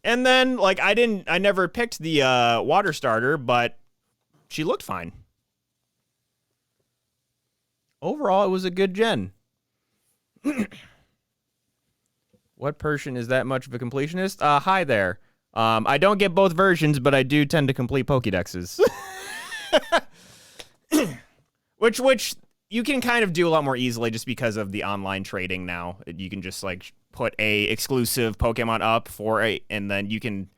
And then, like, I never picked the water starter, but she looked fine. Overall, it was a good gen. What Persian is that much of a completionist? Hi there. I don't get both versions, but I do tend to complete Pokédexes. which you can kind of do a lot more easily just because of the online trading now. You can just like put a exclusive Pokemon up and then you can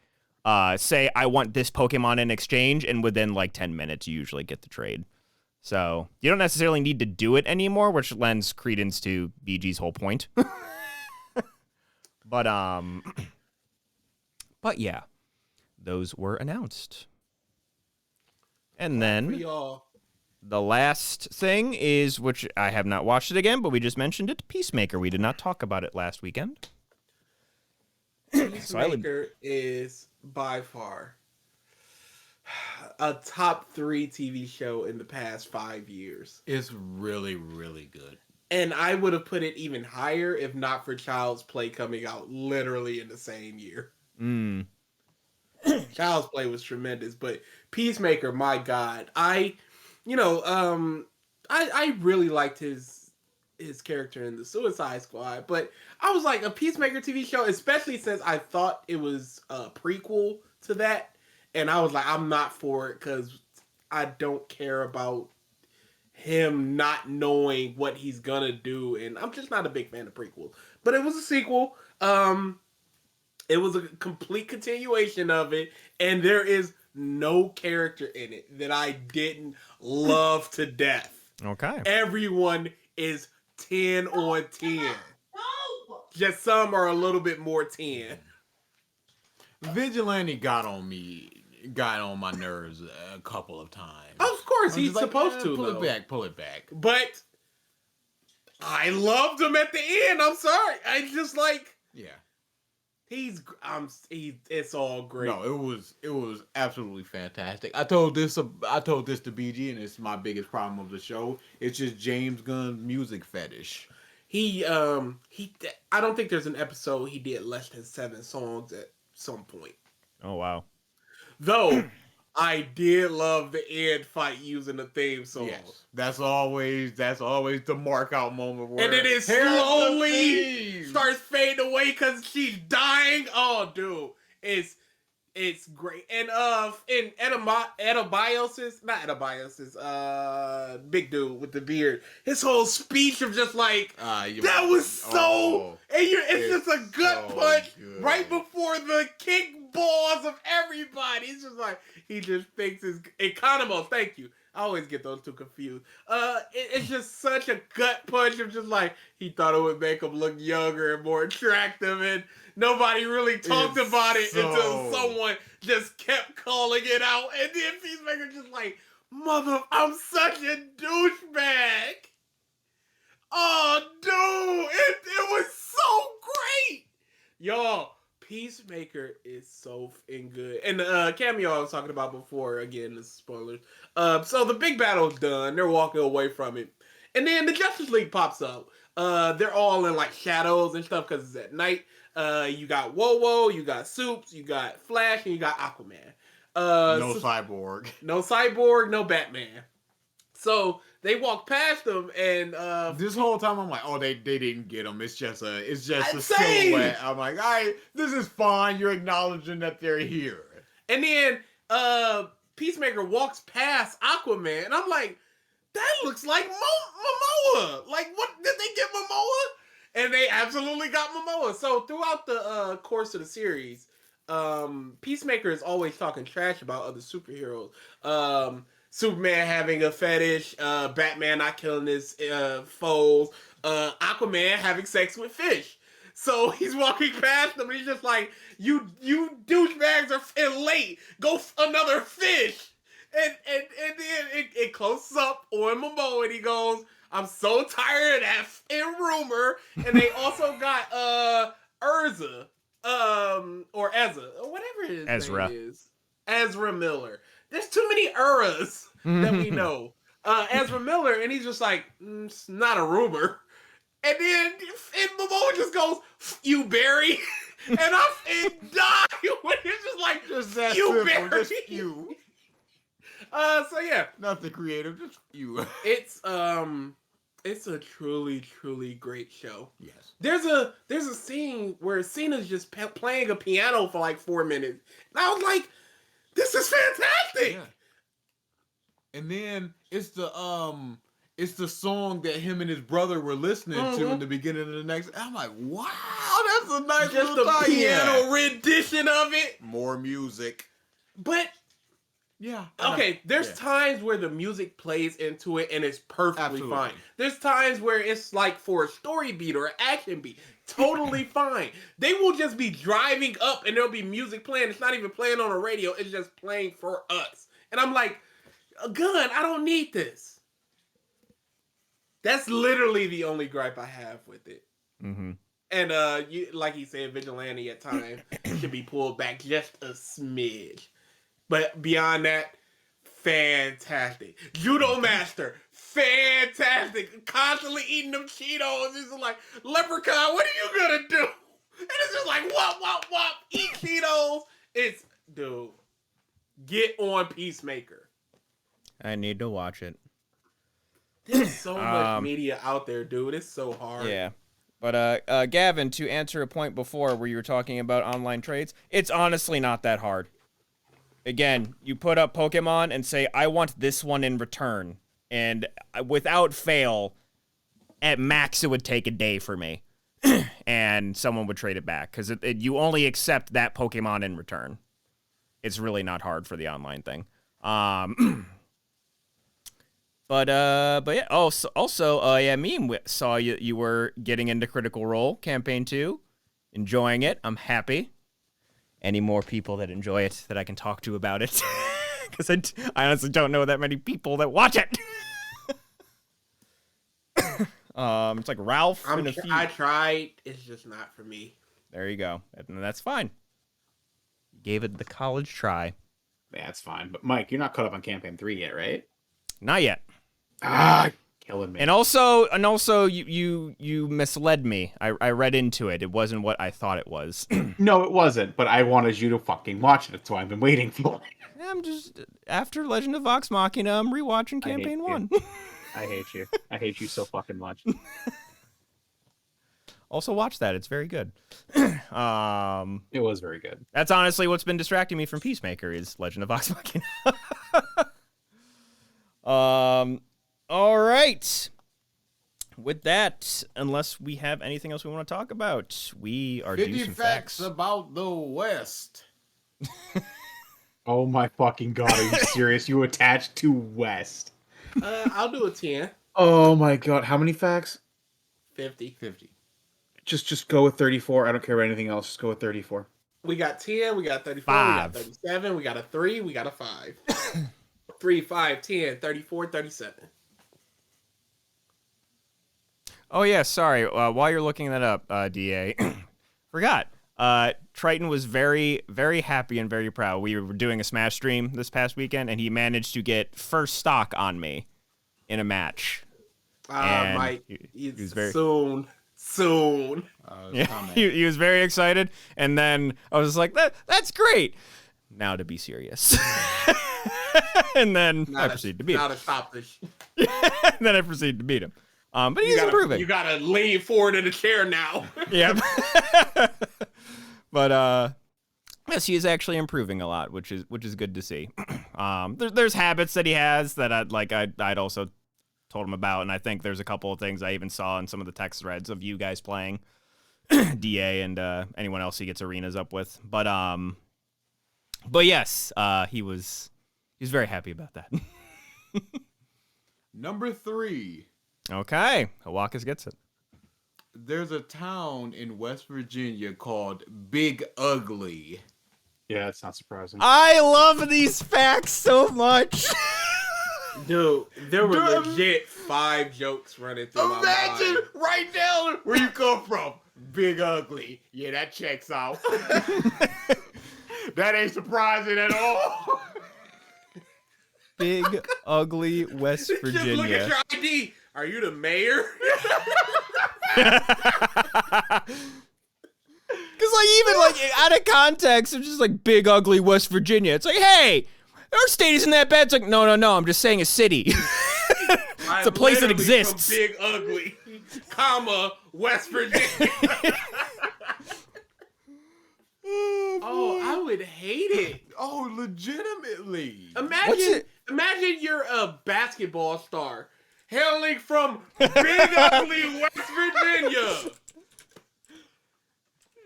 say I want this Pokemon in exchange, and within like 10 minutes you usually get the trade. So you don't necessarily need to do it anymore, which lends credence to BG's whole point. But yeah, those were announced. And then the last thing is, which I have not watched it again, but we just mentioned it, Peacemaker. We did not talk about it last weekend. Peacemaker is by far a top 3 TV show in the past 5 years. It's really, really good. And I would have put it even higher if not for Child's Play coming out literally in the same year. Child's Play was tremendous, but Peacemaker, my God, I really liked his character in the Suicide Squad, but I was like, a Peacemaker TV show, especially since I thought it was a prequel to that, and I was like, I'm not for it because I don't care about him not knowing what he's gonna do, and I'm just not a big fan of prequels. But it was a sequel. It was a complete continuation of it, and there is no character in it that I didn't love to death. Okay. Everyone is 10 on 10. Just some are a little bit more 10. Vigilante got on my nerves a couple of times. Of course, he's supposed to. Pull it back. But I loved him at the end. I'm sorry. I just like, yeah. It's all great. No, it was absolutely fantastic. I told this to BG, and it's my biggest problem of the show. It's just James Gunn's music fetish. I don't think there's an episode he did less than 7 songs at some point. Oh wow. Though I did love the end fight using the theme song. Yes. That's always the mark out moment where, and then it slowly starts fading away because she's dying. Oh, dude, it's great. And in Antibiosis, big dude with the beard, his whole speech of just like that was so, it's just a gut punch good. Right before the kick balls of everybody. It's just like he just thinks it's Economos. Thank you. I always get those two confused. It's just such a gut punch of just like he thought it would make him look younger and more attractive, and nobody really talked about it until someone just kept calling it out, and then Peacemaker just like, I'm such a douchebag. Oh, dude, it was so great, y'all. Peacemaker is so f***ing good. And the cameo I was talking about before, again, this is spoilers. So the big battle's done. They're walking away from it. And then the Justice League pops up. They're all in like shadows and stuff because it's at night. You got Wowo, you got Supes, you got Flash, and you got Aquaman. No Cyborg. No Cyborg, no Batman. So they walk past them, and this whole time I'm like, oh, they didn't get him. It's just a Same. silhouette. I'm like, all right, this is fine. You're acknowledging that they're here. And then Peacemaker walks past Aquaman, and I'm like, that looks like Momoa. Like, what did they get Momoa? And they absolutely got Momoa. So throughout the course of the series, Peacemaker is always talking trash about other superheroes. Superman having a fetish, Batman not killing his foes, Aquaman having sex with fish. So he's walking past them and he's just like, you douchebags are late. Go another fish. And then it closes up on Momoa and he goes, I'm so tired of that rumor. And they also got Urza, or Ezra, or whatever his name is. Ezra Miller. There's too many Uras that we know. Ezra Miller, and he's just like, it's not a rumor. And then Momoa just goes, you Barry. And I'm die when it's just like, Just that you simple, Barry. just you. So yeah, Nothing creative, just you. it's a truly, truly great show. Yes. There's a scene where Cena's just playing a piano for like 4 minutes. And I was like, this is fantastic. Yeah. And then it's the song that him and his brother were listening to in the beginning of the next. I'm like, wow, that's a nice Just little the piano tie-in. rendition of it. More music. But Yeah. okay, there's times where the music plays into it and it's perfectly Absolutely. fine. There's times where it's like for a story beat or an action beat, totally fine. They will just be driving up and there'll be music playing. It's not even playing on the radio. It's just playing for us. And I'm like, Gun, I don't need this. That's literally the only gripe I have with it. Mm-hmm. And you, like you said, Vigilante at times should be pulled back just a smidge. But beyond that, fantastic. Judo Master, fantastic. Constantly eating them Cheetos. It's like, Leprechaun, what are you gonna do? And it's just like, wop, wop, wop, eat Cheetos. It's, dude, get on Peacemaker. I need to watch it. There's so much media out there, dude. It's so hard. Yeah. But Gavin, to answer a point before where you were talking about online trades, it's honestly not that hard. Again, you put up Pokemon and say, I want this one in return. And without fail, at max, it would take a day for me. And someone would trade it back. Because you only accept that Pokemon in return. It's really not hard for the online thing. But yeah. Also, yeah, Meme saw you were getting into Critical Role Campaign 2. Enjoying it. I'm happy. Any more people that enjoy it that I can talk to about it? Because I honestly don't know that many people that watch it. It's like Ralph and a few. I tried. It's just not for me. There you go. And that's fine. Gave it the college try. Yeah, that's fine. But Mike, you're not caught up on campaign 3 yet, right? Not yet. Killing me. And also, you misled me. I read into it. It wasn't what I thought it was. No, it wasn't. But I wanted you to fucking watch it. That's why I've been waiting for it. I'm just after Legend of Vox Machina. I'm rewatching I hate Campaign you. 1. I hate you. I hate you so fucking much. Also, watch that. It's very good. It was very good. That's honestly what's been distracting me from Peacemaker is Legend of Vox Machina. All right. With that, unless we have anything else we want to talk about, we are 50 due some facts facts. about the West. Oh my fucking god, are you serious? You attached to West. I'll do a 10. Oh my god, how many facts? 50. 50. Just go with 34. I don't care about anything else. Just go with 34. We got 10, we got 34, Five. we got 37, we got a 3, we got a 5. 3, 5, 10, 34, 37. Oh yeah, sorry. While you're looking that up, DA, forgot. Triton was very, very happy and very proud. We were doing a Smash stream this past weekend, and he managed to get first stock on me in a match. And Mike, he was very soon. Yeah, he was very excited, and then I was like, "That's great." Now to be serious, and then I proceeded to beat him. Now to stop this. And then I proceeded to beat him. But he's improving. You gotta lean forward in the chair now. Yeah. But yes, he is actually improving a lot, which is good to see. There's habits that he has that I'd also told him about, and I think there's a couple of things I even saw in some of the text threads of you guys playing DA and anyone else he gets arenas up with. But yes, he was very happy about that. Number 3. Okay, Hawakis gets it. There's a town in West Virginia called Big Ugly. Yeah, it's not surprising. I love these facts so much. Dude, there were legit 5 jokes running through my Imagine mind. right down where you come from. Big Ugly. Yeah, that checks out. That ain't surprising at all. Big Ugly West Virginia. Just look at your ID. Are you the mayor? Because, even, out of context, it's just, Big Ugly West Virginia. It's like, hey, our state isn't that bad. It's like, no, I'm just saying a city. It's a place that exists. From Big Ugly, comma, West Virginia. Oh, I would hate it. Oh, legitimately. Imagine you're a basketball star hailing from Big Ugly, West Virginia.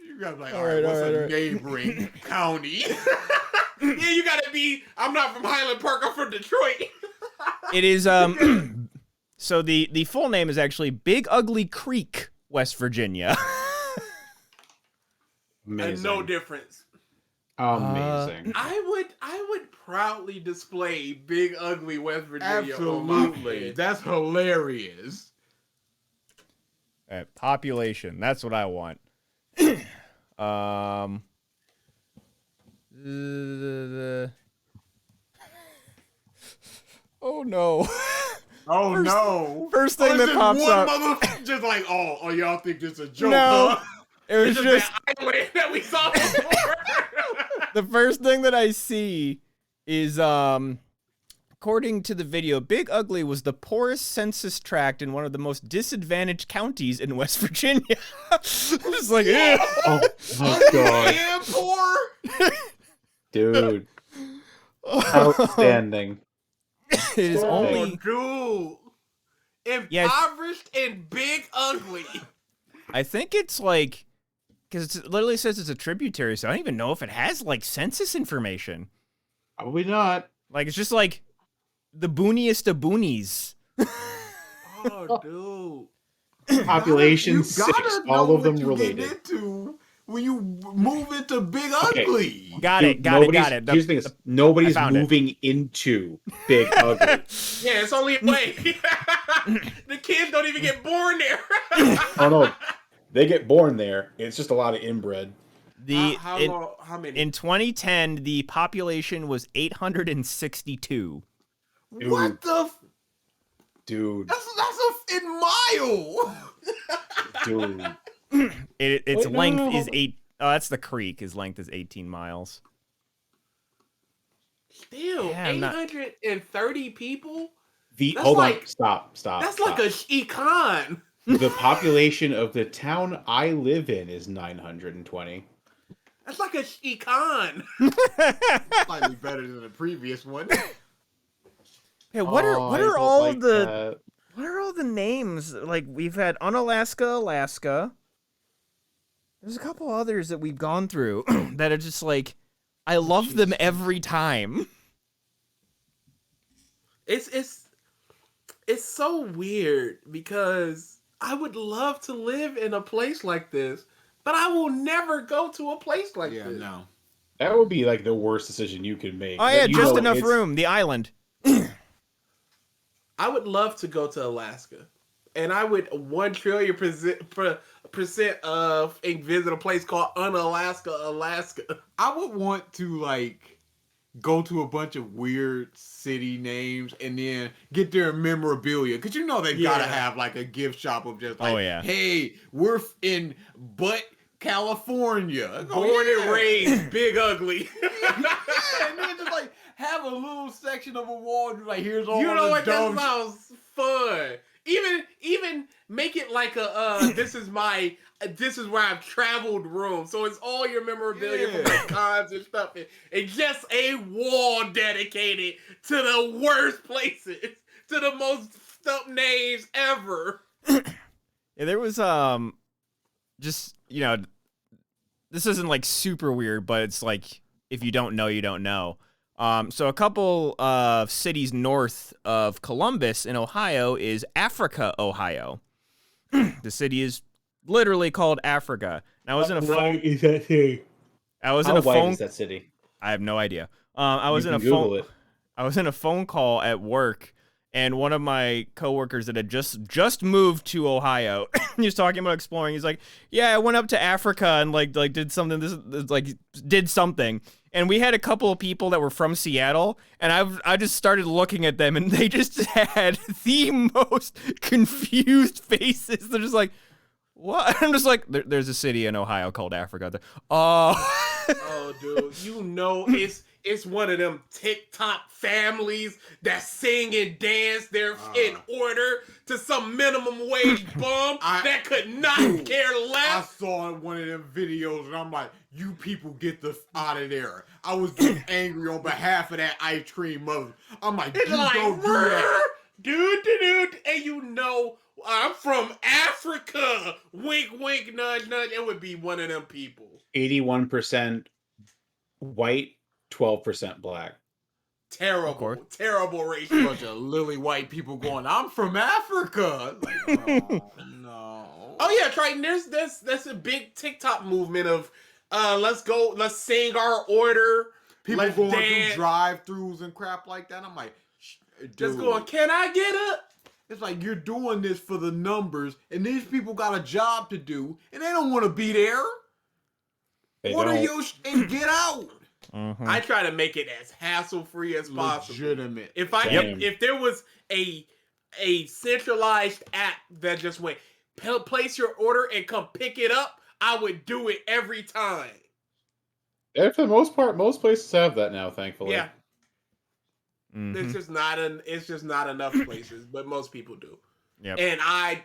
You gotta be like, all right, what's a neighboring county? Yeah, you gotta be, I'm not from Highland Park, I'm from Detroit. It is, so the full name is actually Big Ugly Creek, West Virginia. Amazing. No difference. Amazing. I would proudly display Big Ugly West Virginia on my Absolutely. fridge. That's hilarious. Population. That's what I want. Oh no. Oh no. First thing that pops up. Just like, oh, y'all think this is a joke, No. huh? It was This is just that island that we saw before. the first thing that I see is according to the video, Big Ugly was the poorest census tract in one of the most disadvantaged counties in West Virginia. Just like, yeah. Oh my god, And poor. dude! Outstanding. It is Oh, only Dude. Yes. Impoverished and Big Ugly. I think it's because it literally says it's a tributary, so I don't even know if it has census information. Probably not. It's just the booniest of boonies. Oh, dude. Population You 6, gotta know all of them what you related. get into when you move into Big Ugly. Got Dude, it. Got it. Here's the thing: is nobody's I found it. moving into Big Ugly. Yeah, it's only a way. The kids don't even get born there. Oh no, they get born there. It's just a lot of inbred. How many? In 2010, the population was 862. What the? Dude, That's in mile. dude. Its Wait, length no. is 8. Oh, that's the creek. His length is 18 miles. Still, Yeah, I'm not- 830 people? The That's hold on, like- stop. That's stop. like a econ. The population of the town I live in is 920. That's like a econ. Slightly better than the previous one. Yeah, what Oh, are I don't all like the that. what are all the names? We've had Unalaska, Alaska. There's a couple others that we've gone through that are just I love them every time. It's so weird because I would love to live in a place like this, but I will never go to a place like Yeah, this. no. That would be the worst decision you could make. Oh yeah, You just know enough it's- room. The island. I would love to go to Alaska. And I would 1 trillion% of visit a place called Unalaska, Alaska. I would want to like go to a bunch of weird city names and then get their memorabilia, because you know they've got to have like a gift shop of just like, hey, we're in California, born and raised, Big Ugly. And then just like have a little section of a wall, like here's all. You know what? That sounds fun. Even make it like a this is where I've traveled room. So it's all your memorabilia from like cons and stuff, and just a wall dedicated to the worst places, to the most stuff names ever. Yeah, there was just, you know, this isn't like super weird, but it's like if you don't know, you don't know. So a couple of cities north of Columbus in Ohio is Africa, Ohio. The city is literally called Africa. And I was in a phone. Is that city? I was How in a white phone. is that city? I have no idea. I was You in a can Google phone. it. I was in a phone call at work, and one of my coworkers that had just moved to Ohio, he was talking about exploring. He's like, "Yeah, I went up to Africa and like did something. Did something." And we had a couple of people that were from Seattle, and I just started looking at them, and they just had the most confused faces. They're just like, "What?" I'm just like, "There's a city in Ohio called Africa." Oh, dude, you know it's one of them TikTok families that sing and dance. They're in order to some minimum wage bum that could not care I less. saw one of them videos and I'm like, you people get the out of there. I was getting angry on behalf of that ice cream mother. I'm like, you don't do that. Dude, and you know I'm from Africa. Wink, wink, nudge, nudge. It would be one of them people. 81% white, 12% black. Terrible ratio. Bunch of lily white people going, I'm from Africa. Like, oh, no. Oh yeah, Triton. There's a big TikTok movement of let's sing our order. People let's going dance. through drive-thrus and crap like that. I'm like, dude. Just going, can I get up? It's like you're doing this for the numbers, and these people got a job to do, and they don't want to be there. Order your and get out. Mm-hmm. I try to make it as hassle-free as possible. Legitimate. If there was a centralized app that just went place your order and come pick it up, I would do it every time. And for the most part, most places have that now, thankfully. Yeah. Mm-hmm. It's just not enough places, but most people do. Yep. And I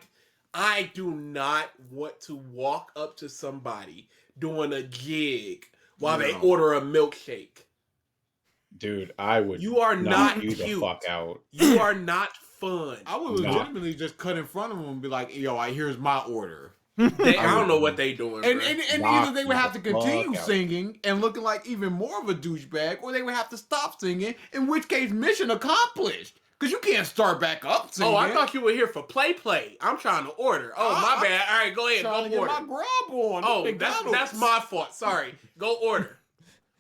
do not want to walk up to somebody doing a jig while they order a milkshake. Dude, I would. You are not you cute. the fuck out. You are not fun. I would legitimately just cut in front of them and be like, yo, here's my order. I don't know what they doing. And bro. either they would have to continue fuck out. singing and looking like even more of a douchebag, or they would have to stop singing, in which case mission accomplished. Because you can't start back up singing. Oh, I thought you were here for play. I'm trying to order. Oh, my bad. All right, go ahead. Trying to Go get order. my grub on. Oh, that's my fault. Sorry. Go order.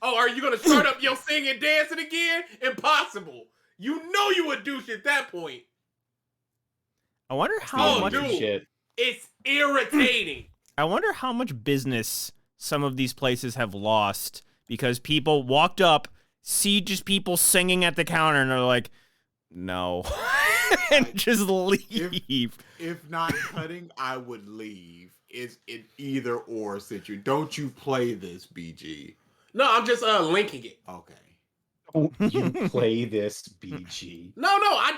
Oh, are you going to start up your singing dancing again? Impossible. You know you a douche at that point. I wonder how much. dude. Shit. It's irritating. I wonder how much business some of these places have lost because people walked up, see just people singing at the counter, and they're like, "No," and just leave. If not cutting, I would leave. It's an either or situation. Don't you play this, BG? No, I'm just linking it. Okay. Don't you play this, BG? No, I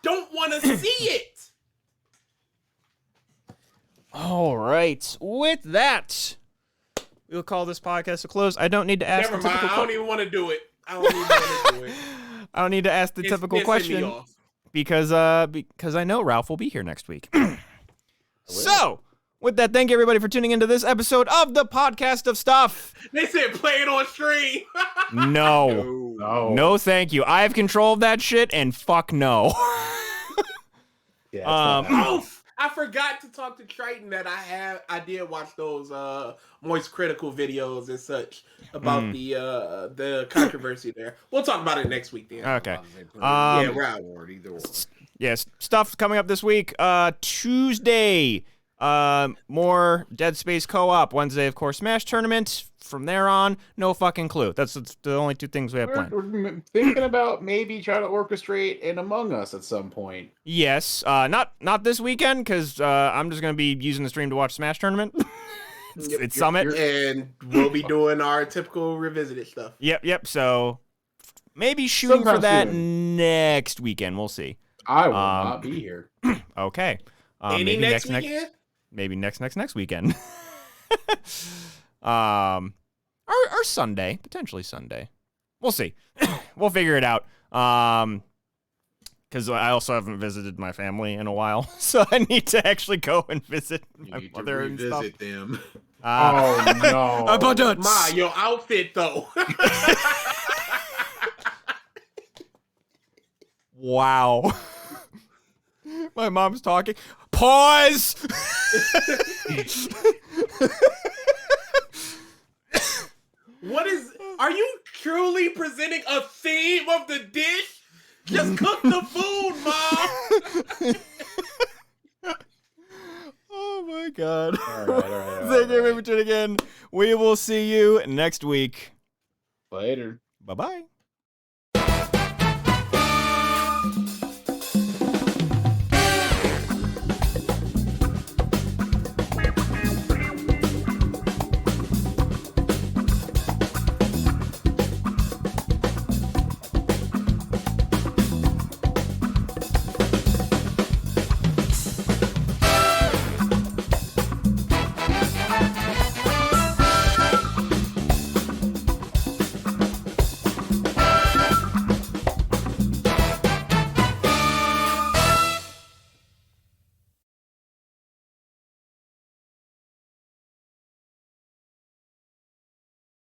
don't want to see it. All right. With that, we'll call this podcast a close. I don't need to ask. Never the mind. typical I don't even want to do it. I don't need to ask the It's typical pissing me question off. because I know Ralph will be here next week. So, with that, thank you everybody for tuning into this episode of the Podcast of Stuff. They said play it on stream. No. No. No, thank you. I have control of that shit, and fuck no. Yeah, it's not Oof. I forgot to talk to Triton that I did watch those Moist Critical videos and such about the controversy there. We'll talk about it next week then. Okay. Yeah, we're out. Either or. Yes, stuff coming up this week. Tuesday, more Dead Space co-op. Wednesday, of course, Smash Tournament. From there on, no fucking clue. That's the only two things we have planned. We're thinking about maybe trying to orchestrate an Among Us at some point. Yes, not this weekend, because I'm just going to be using the stream to watch Smash Tournament. it's Summit. And we'll be doing our typical revisited stuff. Yep. So maybe shooting Sometime for that soon. next weekend. We'll see. I will not be here. Okay. Any maybe next weekend? Maybe next weekend. Or Sunday, potentially Sunday. We'll see. We'll figure it out. Because I also haven't visited my family in a while, so I need to actually go and visit my mother and stuff. Them. Oh no! About that. Ma, your outfit though. Wow. My mom's talking. Pause. Are you truly presenting a theme of the dish? Just cook the food, Mom. Oh my God. All right. Thank you for tuning in. We will see you next week. Later. Bye-bye.